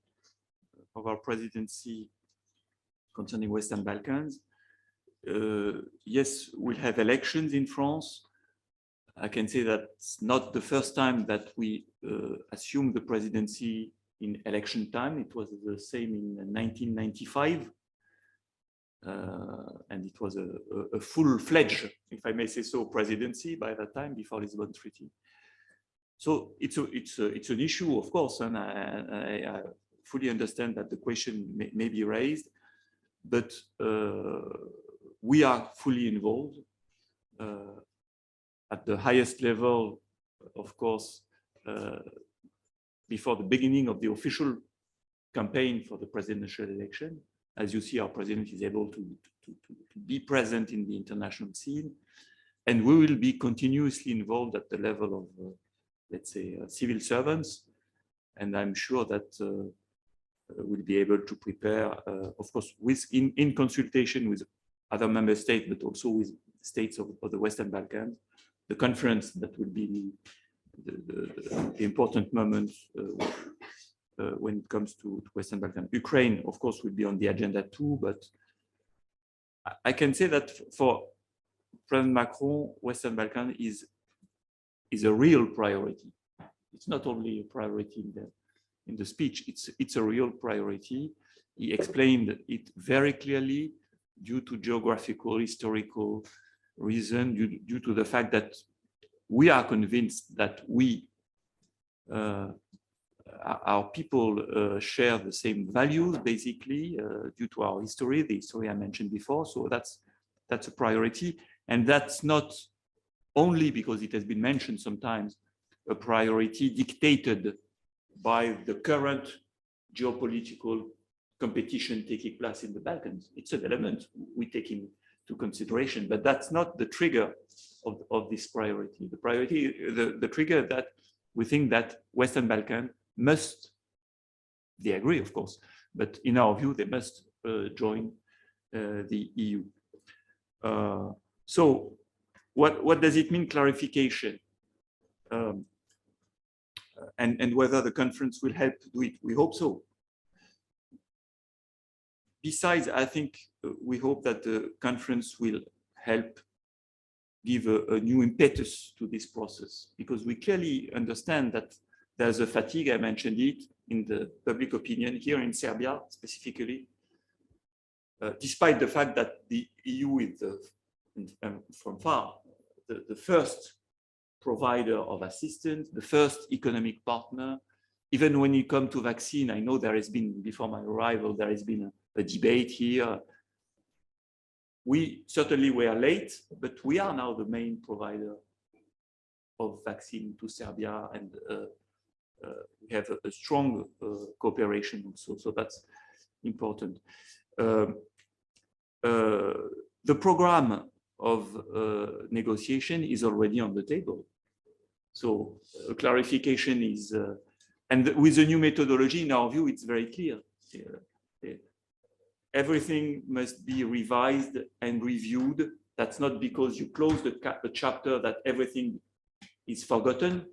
of our presidency concerning Western Balkans, yes, we'll have elections in France. I can say that's not the first time that we assumed the presidency in election time. It was the same in 1995. and it was a full-fledged, if I may say so, presidency by that time before Lisbon Treaty. So it's an issue, of course, and I fully understand that the question may be raised, but we are fully involved at the highest level, of course, before the beginning of the official campaign for the presidential election. As you see, our president is able to be present in the international scene, and we will be continuously involved at the level of, let's say, civil servants. And I'm sure that we'll be able to prepare, of course, in consultation with other member states, but also with states of the Western Balkans, the conference that will be the important moment when it comes to Western Balkans. Ukraine, of course, will be on the agenda too, but I can say that for President Macron, Western Balkans is a real priority. It's not only a priority in the speech, it's a real priority. He explained it very clearly due to geographical, historical reason, due to the fact that we are convinced that our people share the same values, basically, due to our history, the history I mentioned before. So that's a priority. And that's not only because it has been mentioned sometimes, a priority dictated by the current geopolitical competition taking place in the Balkans. It's an element we take into consideration, but that's not the trigger of this priority. The priority, the trigger that we think that Western Balkans must, they agree, of course, but in our view, they must join the EU. So what does it mean, clarification? And whether the conference will help to do it. We hope so. Besides, I think we hope that the conference will help give a new impetus to this process, because we clearly understand that there's a fatigue, I mentioned it, in the public opinion here in Serbia specifically, despite the fact that the EU is from far the first provider of assistance, the first economic partner. Even when you come to vaccine, I know there has been, before my arrival, there has been a debate here. We certainly were late, but we are now the main provider of vaccine to Serbia, and we have a strong cooperation also, so that's important. The program of negotiation is already on the table. So clarification is, and with the new methodology, in our view, it's very clear. Everything must be revised and reviewed. That's not because you close the chapter that everything is forgotten.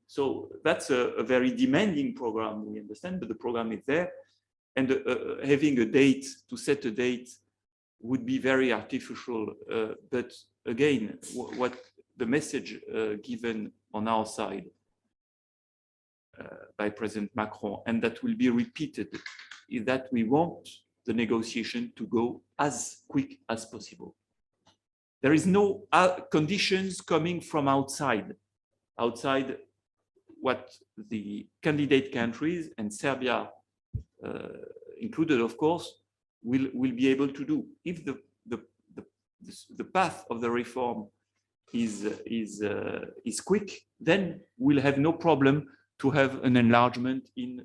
So that's a very demanding program, we understand, but the program is there. And having a date, to set a date, would be very artificial. But again, what the message given on our side by President Macron, and that will be repeated, is that we want the negotiation to go as quick as possible. There is no conditions coming from outside what the candidate countries, and Serbia included, of course, will be able to do. If the path of the reform is quick, then we'll have no problem to have an enlargement in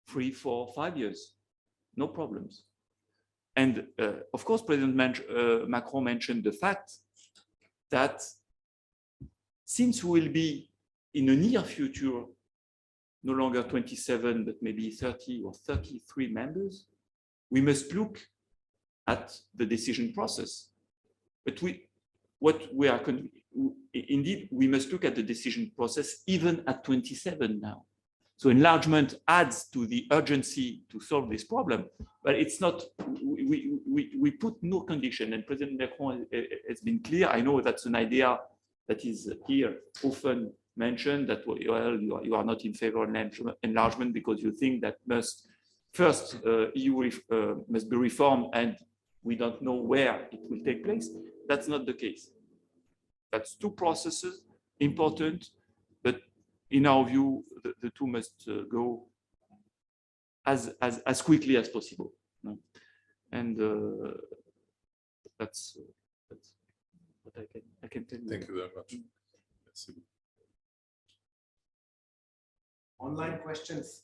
3, 4, 5 years. No problems. And of course, President Macron mentioned the fact that since we will be in a near future no longer 27, but maybe 30 or 33 members, we must look at the decision process. But indeed, we must look at the decision process even at 27 now. So enlargement adds to the urgency to solve this problem, but it's not, we put no condition, and President Macron has been clear. I know that's an idea that is here often mentioned, that well, you are not in favor of enlargement because you think that first EU must be reformed and we don't know where it will take place. That's not the case. That's two processes, important, but in our view, the two must go as quickly as possible. And that's what I can tell you. Thank you very much. Online questions.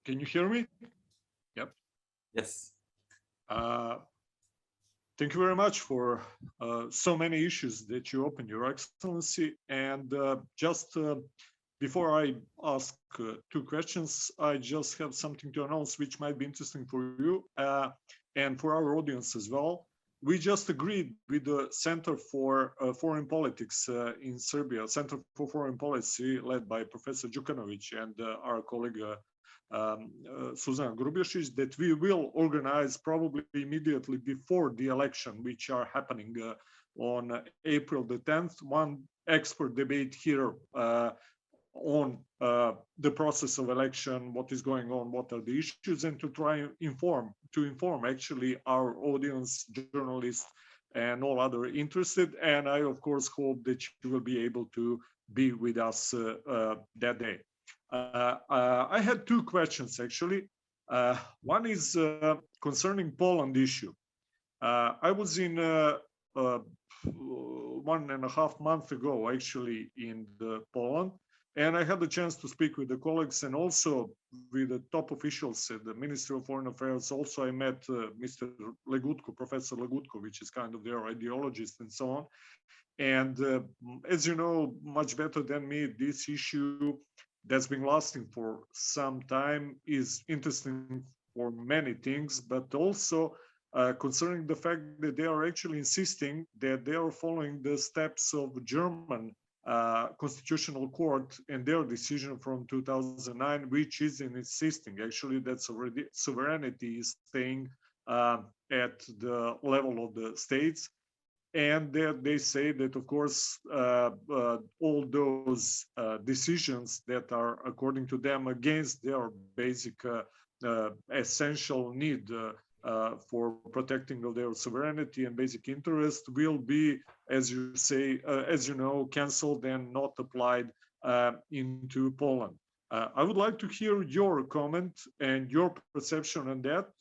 Can you hear me? Yep. Yes. Thank you very much for so many issues that you opened, Your Excellency. And just before I ask two questions, I just have something to announce which might be interesting for you and for our audience as well. We just agreed with the Center for Foreign Politics in Serbia, Center for Foreign Policy, led by Professor Đukanović and our colleague Suzana Grubješić, that we will organize probably immediately before the election, which are happening on April the 10th, one expert debate here on the process of election, what is going on, what are the issues, and to try and inform actually our audience, journalists, and all other interested. And I, of course, hope that you will be able to be with us that day. I had two questions, actually. One is concerning Poland issue. I was in 1.5 months ago, actually, in Poland, and I had the chance to speak with the colleagues and also with the top officials at the Ministry of Foreign Affairs. Also, I met Mr. Legutko, Professor Legutko, which is kind of their ideologist and so on. And as you know, much better than me, this issue that's been lasting for some time is interesting for many things, but also concerning the fact that they are actually insisting that they are following the steps of German Constitutional Court and their decision from 2009, which is insisting actually that sovereignty is staying at the level of the states. And they say that, of course, all those decisions that are, according to them, against their basic essential need for protecting of their sovereignty and basic interest will be, as you say, as you know, cancelled and not applied into Poland. I would like to hear your comment and your perception on that,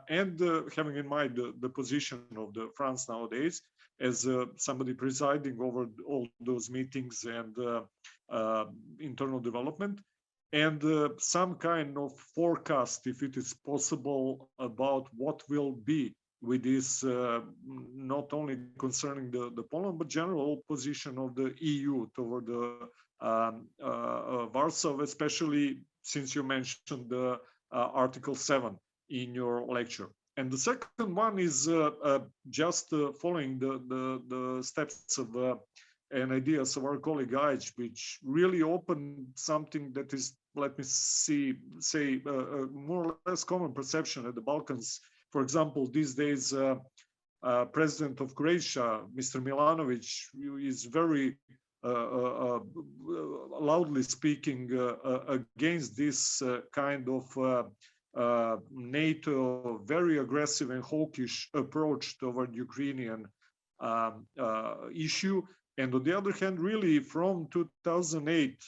and having in mind the position of the France nowadays as somebody presiding over all those meetings and internal development, and some kind of forecast, if it is possible, about what will be with this, not only concerning the Poland, but general position of the EU toward the Warsaw, especially since you mentioned the Article 7 in your lecture. And the second one is just following the steps of and ideas of our colleague Gajic, which really opened something that is, let me say, more or less common perception at the Balkans. For example, these days, President of Croatia, Mr. Milanovic, is very loudly speaking against this kind of NATO very aggressive and hawkish approach toward Ukrainian issue. And on the other hand, really from 2008,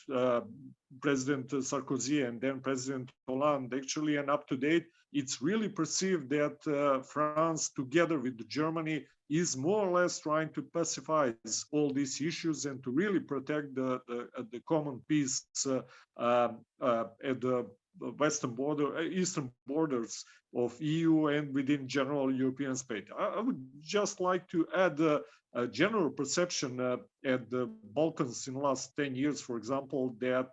President Sarkozy and then President Hollande, actually, and up to date, it's really perceived that France, together with Germany, is more or less trying to pacify all these issues and to really protect the common peace at the western border, eastern borders of EU and within general European space. I would just like to add a general perception at the Balkans in the last 10 years, for example, that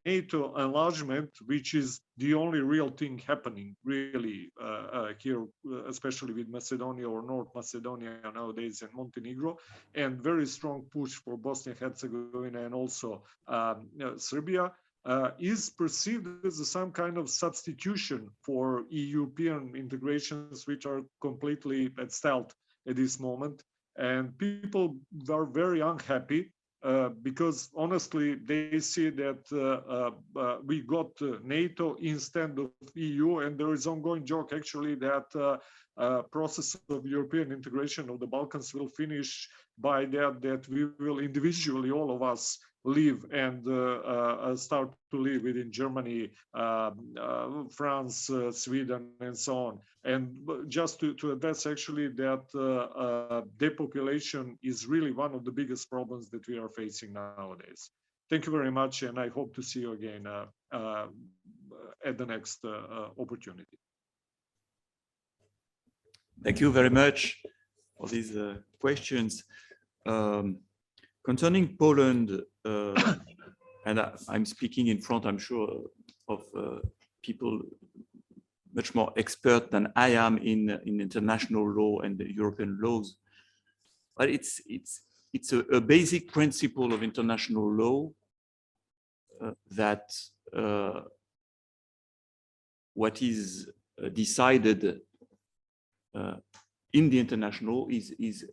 NATO enlargement, which is the only real thing happening really here, especially with Macedonia or North Macedonia nowadays and Montenegro, and very strong push for Bosnia and Herzegovina and also Serbia, is perceived as some kind of substitution for European integrations, which are completely at stealth at this moment. And people are very unhappy because honestly, they see that we got NATO instead of EU, and there is ongoing joke actually that process of European integration of the Balkans will finish by that we will individually, all of us, live and start to live within Germany, France, Sweden, and so on. And just to address actually that depopulation is really one of the biggest problems that we are facing nowadays. Thank you very much, and I hope to see you again at the next opportunity. Thank you very much for these questions. Concerning Poland, and I'm speaking in front, I'm sure, of people much more expert than I am in international law and the European laws. But it's a basic principle of international law that what is decided in the international is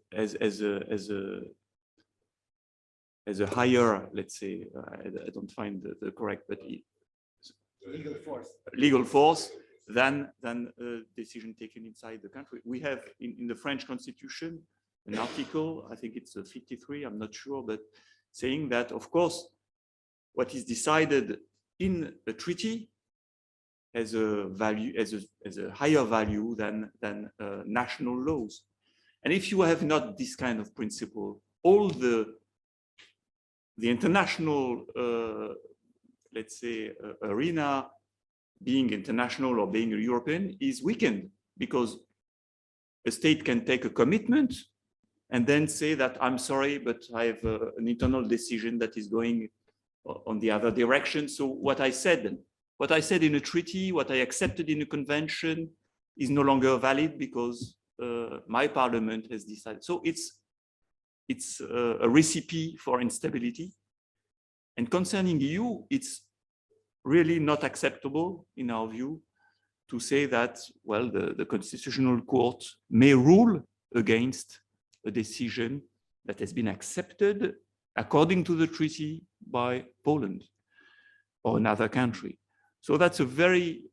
as a higher, let's say, I don't find the correct, but legal force than a decision taken inside the country. We have in the French Constitution an article, I think it's 53, I'm not sure, but saying that, of course, what is decided in a treaty has a value, as a higher value than national laws. And if you have not this kind of principle, all the international, let's say, arena, being international or being European, is weakened, because a state can take a commitment and then say that I'm sorry, but I have an internal decision that is going on the other direction. So what I said in a treaty, what I accepted in a convention, is no longer valid because my parliament has decided. So it's a recipe for instability. And concerning EU, it's really not acceptable, in our view, to say that, well, the Constitutional Court may rule against a decision that has been accepted according to the treaty by Poland or another country. So that's a very,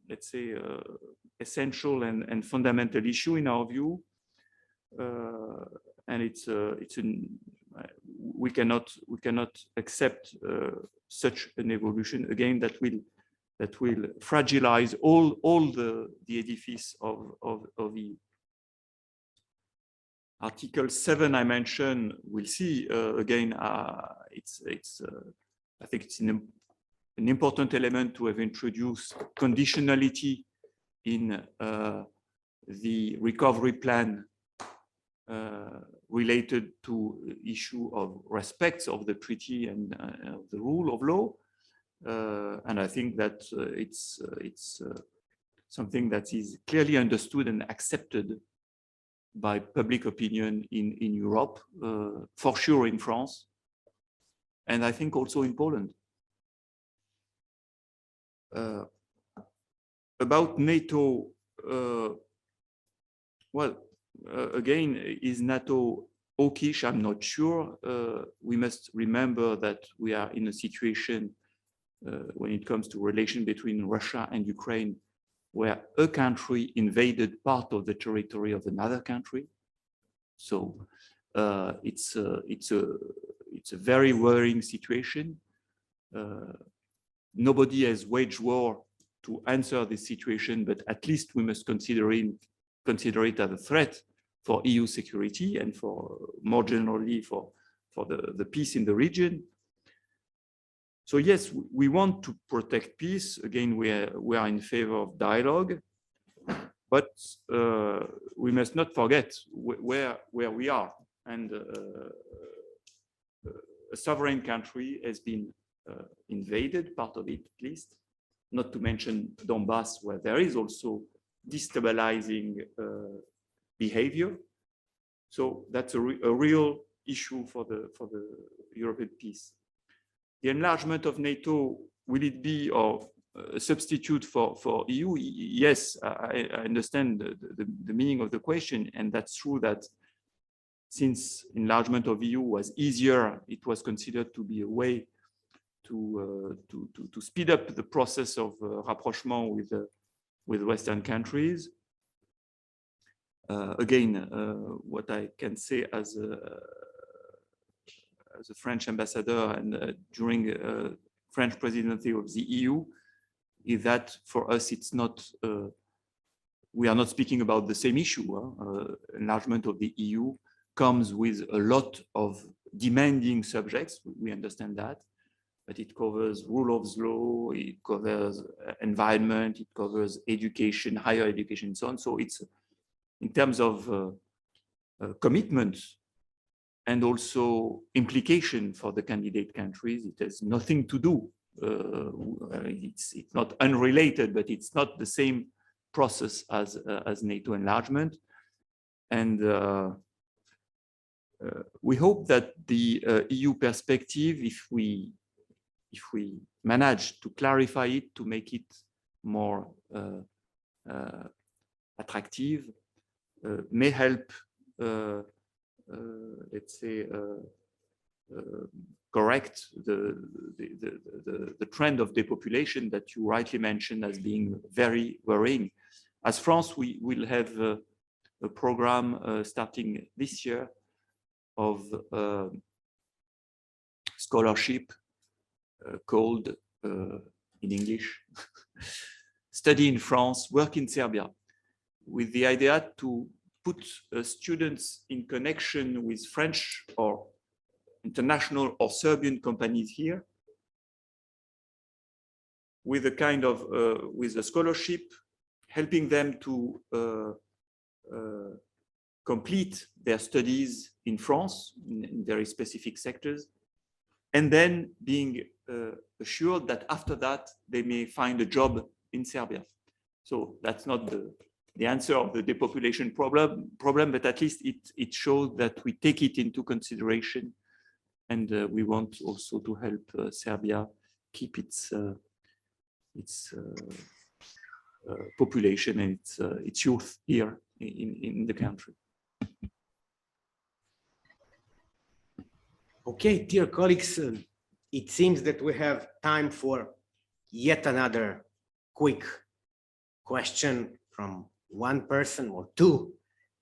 let's say, essential and fundamental issue in our view. And we cannot accept such an evolution again that will fragilize all the edifice of EU. Article 7 I mentioned, we'll see again. I think it's an important element to have introduced conditionality in the recovery plan related to issue of respect of the treaty and the rule of law. And I think that it's something that is clearly understood and accepted by public opinion in Europe, for sure in France, and I think also in Poland. About NATO, again, is NATO hawkish? I'm not sure. We must remember that we are in a situation when it comes to relation between Russia and Ukraine, where a country invaded part of the territory of another country. So it's a very worrying situation. Nobody has waged war to answer this situation, but at least we must consider it as a threat for EU security and for more generally for the peace in the region. So yes, we want to protect peace. Again, we are in favor of dialogue, but we must not forget where we are. And a sovereign country has been invaded, part of it at least, not to mention Donbass, where there is also destabilizing behavior. So that's a real issue for the European peace. the enlargement of NATO, will it be a substitute for EU? Yes, I understand the meaning of the question, and that's true that since enlargement of EU was easier, it was considered to be a way to speed up the process of rapprochement with Western countries. Again, what I can say as a French ambassador and during French presidency of the EU is that for us it's not, we are not speaking about the same issue. Enlargement of the EU comes with a lot of demanding subjects, we understand that, but it covers rule of law, it covers environment, it covers education, higher education, and so on. So it's, in terms of commitment and also implication for the candidate countries, it has nothing to do. It's not unrelated, but it's not the same process as NATO enlargement. And we hope that the EU perspective, if we manage to clarify it, to make it more attractive, may help, let's say, correct the trend of depopulation that you rightly mentioned as being very worrying. As France, we will have a program starting this year of scholarship called, in English, Study in France, Work in Serbia, with the idea to put students in connection with French or international or Serbian companies here, with a kind of with a scholarship, helping them to complete their studies in France in very specific sectors, and then being assured that after that they may find a job in Serbia. So that's not the answer of the depopulation problem, but at least it shows that we take it into consideration, and we want also to help Serbia keep its population and its youth here in the country. Okay, dear colleagues, it seems that we have time for yet another quick question from one person or two,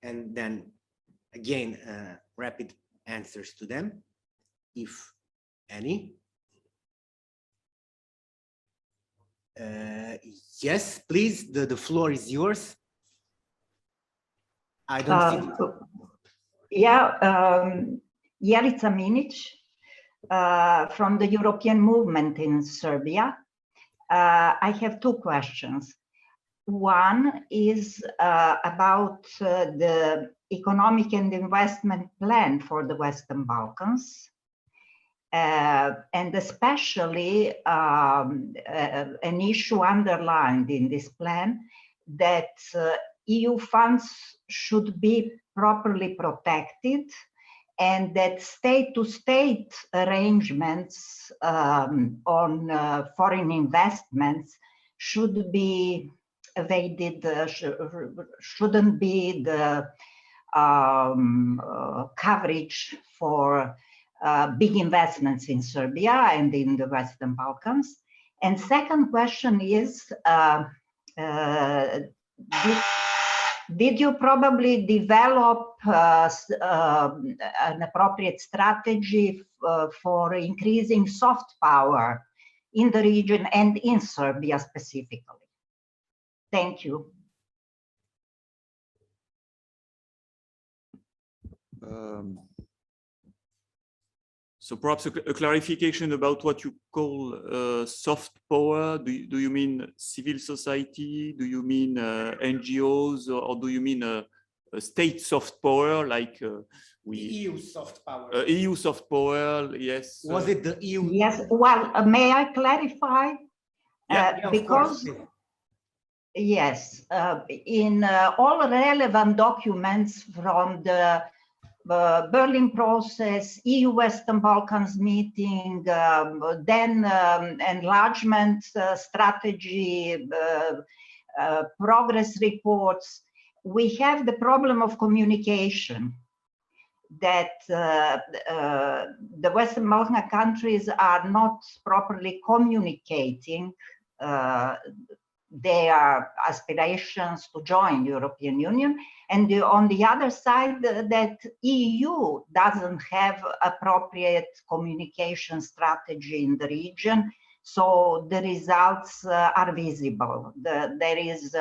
and then again, rapid answers to them, if any. Yes, please, the floor is yours. I don't see it. Yeah, Jelica Minic from the European movement in Serbia. I have two questions. One is about the economic and investment plan for the Western Balkans, and especially an issue underlined in this plan that EU funds should be properly protected, and that state-to-state arrangements on foreign investments should be evaded, shouldn't be the coverage for big investments in Serbia and in the Western Balkans. And second question is, did you probably develop an appropriate strategy for increasing soft power in the region and in Serbia specifically? Thank you. So perhaps a clarification about what you call soft power. Do you mean civil society? Do you mean NGOs, or do you mean a state soft power like EU soft power? EU soft power, yes. Was it the EU? Yes, well, may I clarify? Yeah, because yes, in all relevant documents from the Berlin process, EU Western Balkans meeting, then enlargement strategy, progress reports, we have the problem of communication, that the Western Balkan countries are not properly communicating their aspirations to join the European Union. And on the other side, that EU doesn't have appropriate communication strategy in the region. So the results are visible. There is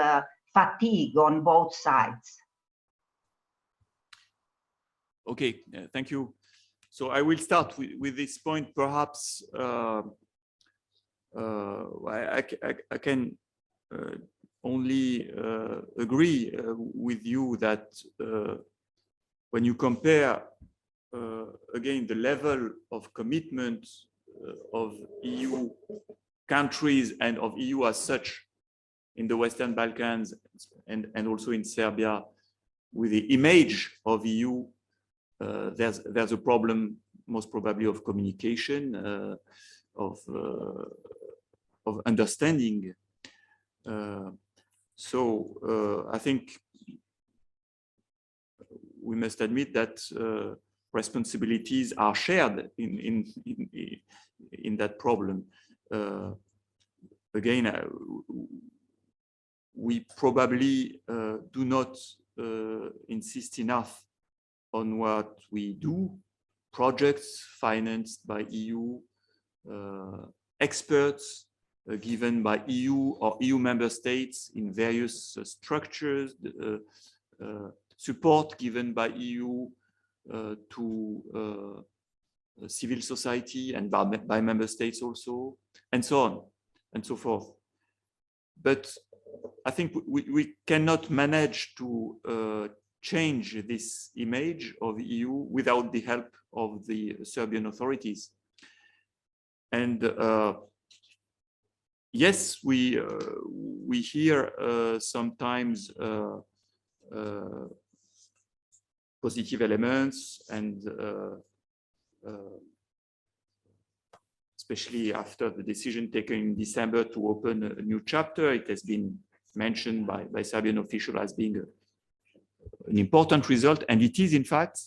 fatigue on both sides. Okay, thank you. So I will start with this point. Perhaps I can only agree with you that when you compare again the level of commitment of EU countries and of EU as such in the Western Balkans and also in Serbia with the image of EU, there's a problem most probably of communication, of understanding. So I think we must admit that responsibilities are shared in that problem. Again, we probably do not insist enough on what we do, projects financed by EU, experts given by EU or EU member states in various structures, support given by EU to civil society and by member states also, and so on and so forth. But I think we cannot manage to change this image of EU without the help of the Serbian authorities. And yes, we hear sometimes positive elements, and especially after the decision taken in December to open a new chapter, it has been mentioned by Serbian officials as being an important result, and it is in fact.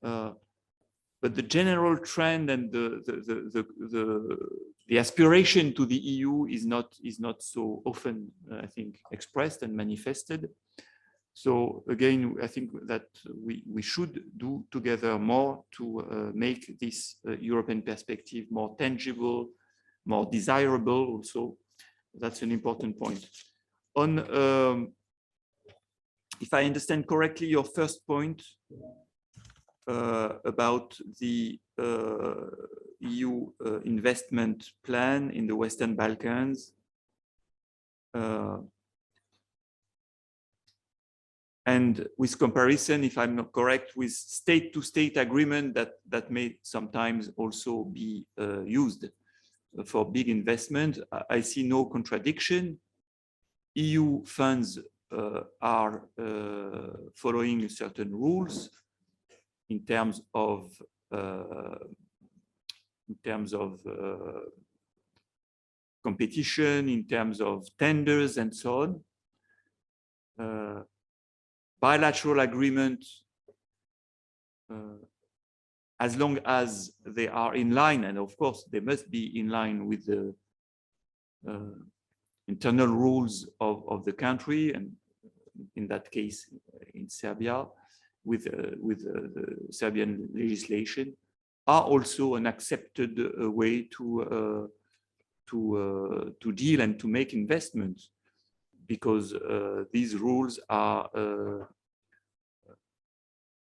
But the general trend and the aspiration to the EU is not so often, I think, expressed and manifested. So again, I think that we should do together more to make this European perspective more tangible, more desirable also. That's an important point. On, if I understand correctly, your first point about the EU investment plan in the Western Balkans, and with comparison, if I'm not correct, with state-to-state agreement that may sometimes also be used for big investment, I see no contradiction. EU funds are following certain rules in terms of competition, in terms of tenders, and so on. Bilateral agreement, as long as they are in line, and of course they must be in line with the internal rules of the country, and in that case in Serbia, with the Serbian legislation, are also an accepted way to deal and to make investments, because these rules are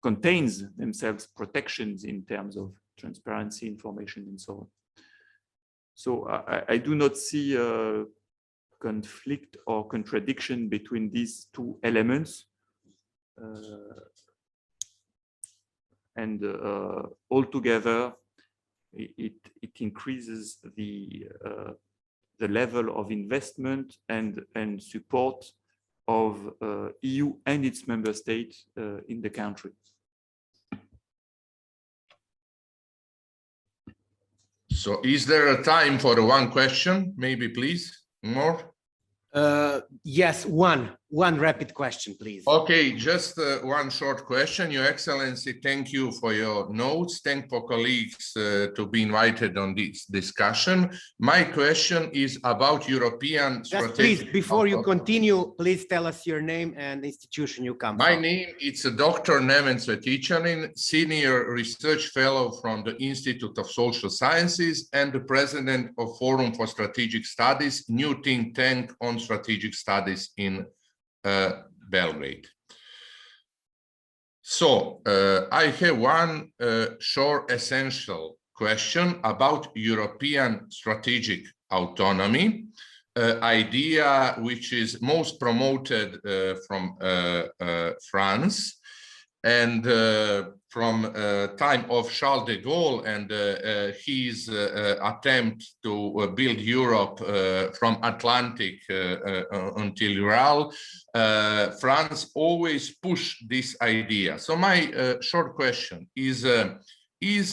contains themselves protections in terms of transparency, information, and so on. So I do not see a conflict or contradiction between these two elements. And altogether, it increases the level of investment and support of EU and its member states in the country. So is there a time for one question? Maybe, please, more? Yes, one rapid question, please. Okay, just one short question. Your Excellency, thank you for your notes. Thank for colleagues to be invited on this discussion. My question is about European Just please, before you continue, please tell us your name and the institution you come from. My name is Dr. Neven Cvetićanin, Senior Research Fellow from the Institute of Social Sciences and the President of Forum for Strategic Studies, new think tank on strategic studies in Belgrade. So I have one short essential question about European strategic autonomy, idea which is most promoted from France and from time of Charles de Gaulle and his attempt to build Europe from Atlantic until Ural, France always pushed this idea. So my short question is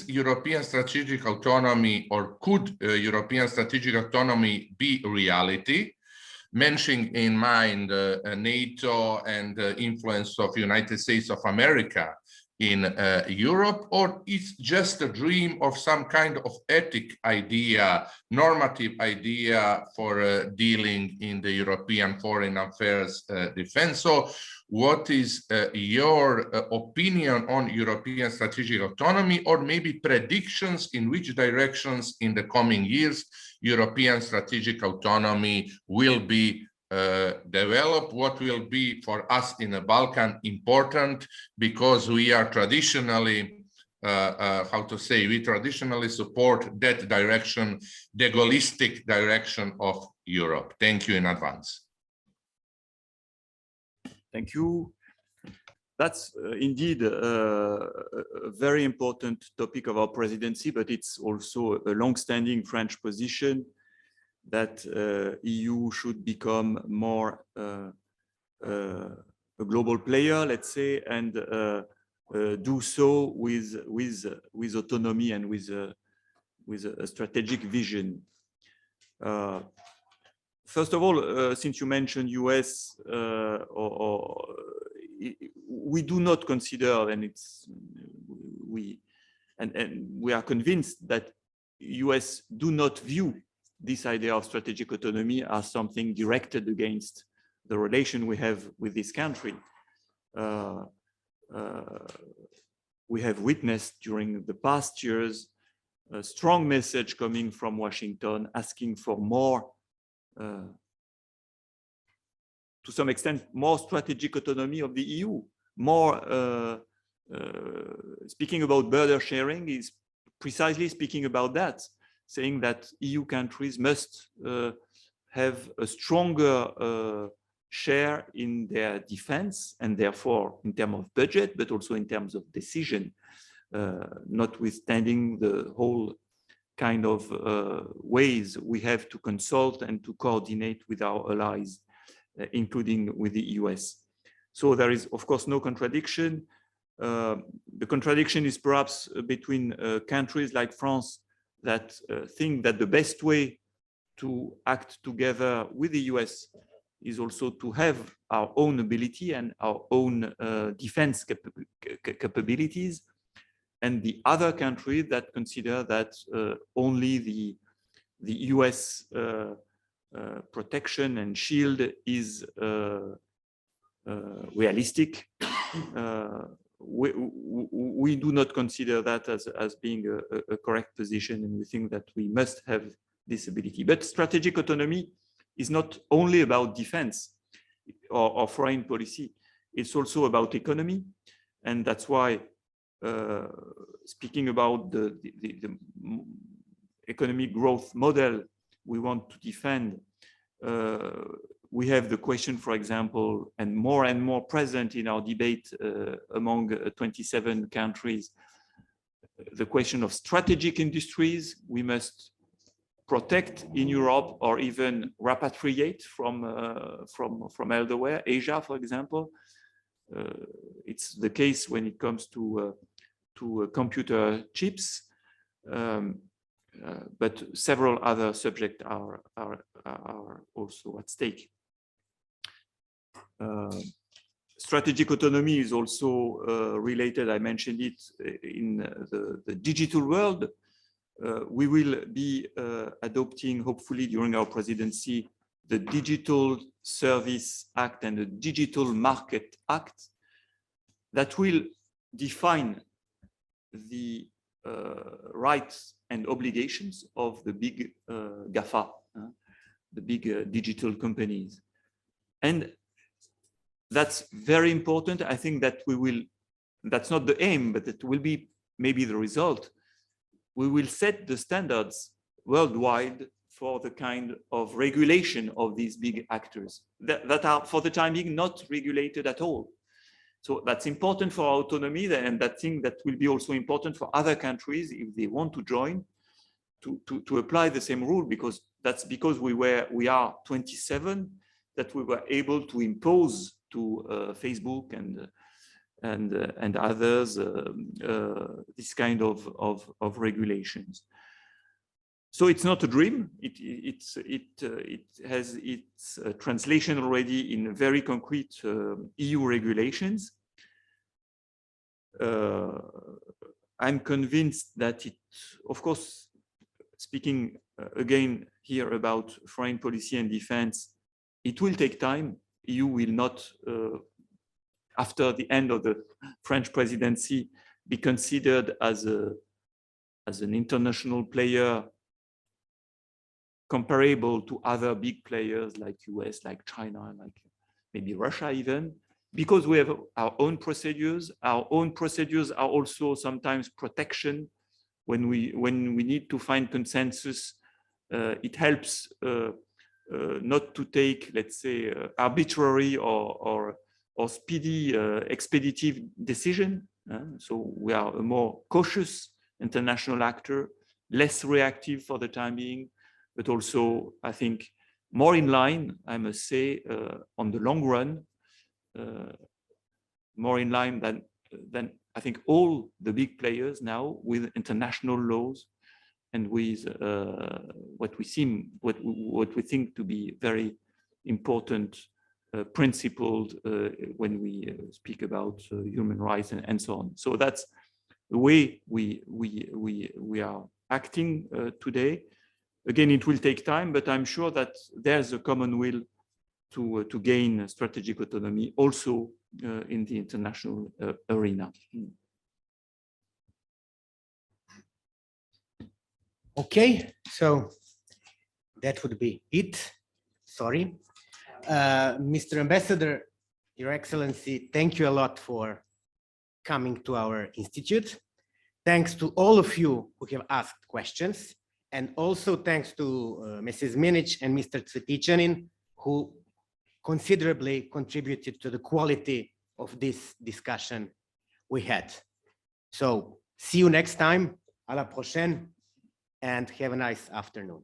European strategic autonomy, or could European strategic autonomy be reality? Mentioning in mind NATO and the influence of United States of America in Europe, or it's just a dream of some kind of ethic idea, normative idea for dealing in the European foreign affairs defense? So what is your opinion on European strategic autonomy, or maybe predictions in which directions in the coming years European strategic autonomy will be developed? What will be for us in the Balkan important, because we are traditionally, we traditionally support that direction, the holistic direction of Europe. Thank you in advance. Thank you. That's indeed a very important topic of our presidency, but it's also a long-standing French position that EU should become more a global player, let's say, and do so with autonomy and with a strategic vision. First of all, since you mentioned US, we do not consider, and we are convinced that US do not view this idea of strategic autonomy as something directed against the relation we have with this country. We have witnessed during the past years a strong message coming from Washington asking for more, to some extent, more strategic autonomy of the EU. More, speaking about border sharing is precisely speaking about that, saying that EU countries must have a stronger share in their defense, and therefore in terms of budget, but also in terms of decision, notwithstanding the whole kind of ways we have to consult and to coordinate with our allies, including with the US. So there is, of course, no contradiction. The contradiction is perhaps between countries like France that think that the best way to act together with the US is also to have our own ability and our own defense capabilities, and the other countries that consider that only the US protection and shield is realistic. We do not consider that as being a correct position, and we think that we must have this ability. But strategic autonomy is not only about defense or foreign policy, it's also about economy. And that's why, speaking about the economic growth model we want to defend, we have the question, for example, and more present in our debate among 27 countries, the question of strategic industries we must protect in Europe or even repatriate from elsewhere, Asia, for example. It's the case when it comes to computer chips. but several other subjects are also at stake. Strategic autonomy is also related, I mentioned it, in the digital world. We will be adopting, hopefully during our presidency, the Digital Service Act and the Digital Market Act that will define the rights and obligations of the big GAFA, the big digital companies. And that's very important. I think that we will, that's not the aim, but it will be maybe the result. We will set the standards worldwide for the kind of regulation of these big actors that are, for the time being, not regulated at all. So that's important for our autonomy, and that thing that will be also important for other countries if they want to join, to apply the same rule, because that's because we are 27 that we were able to impose to Facebook and others this kind of regulations. So it's not a dream. It has its translation already in very concrete EU regulations. I'm convinced that it, of course, speaking again here about foreign policy and defense, it will take time. EU will not, after the end of the French presidency, be considered as an international player comparable to other big players like US, like China, like maybe Russia even, because we have our own procedures. Our own procedures are also sometimes protection. When we need to find consensus, it helps not to take, let's say, arbitrary or speedy, expeditive decision. So we are a more cautious international actor, less reactive for the time being, but also, I think, more in line, I must say, on the long run, more in line than I think all the big players now with international laws and with what we think to be very important principled when we speak about human rights and so on. So that's the way we are acting today. Again, it will take time, but I'm sure that there's a common will to gain strategic autonomy also in the international arena. Okay, so that would be it. Sorry. Mr. Ambassador, Your Excellency, thank you a lot for coming to our institute. Thanks to all of you who have asked questions. And also thanks to Mrs. Minic and Mr. Cveticanin, who considerably contributed to the quality of this discussion we had. So see you next time. À la prochaine, and have a nice afternoon.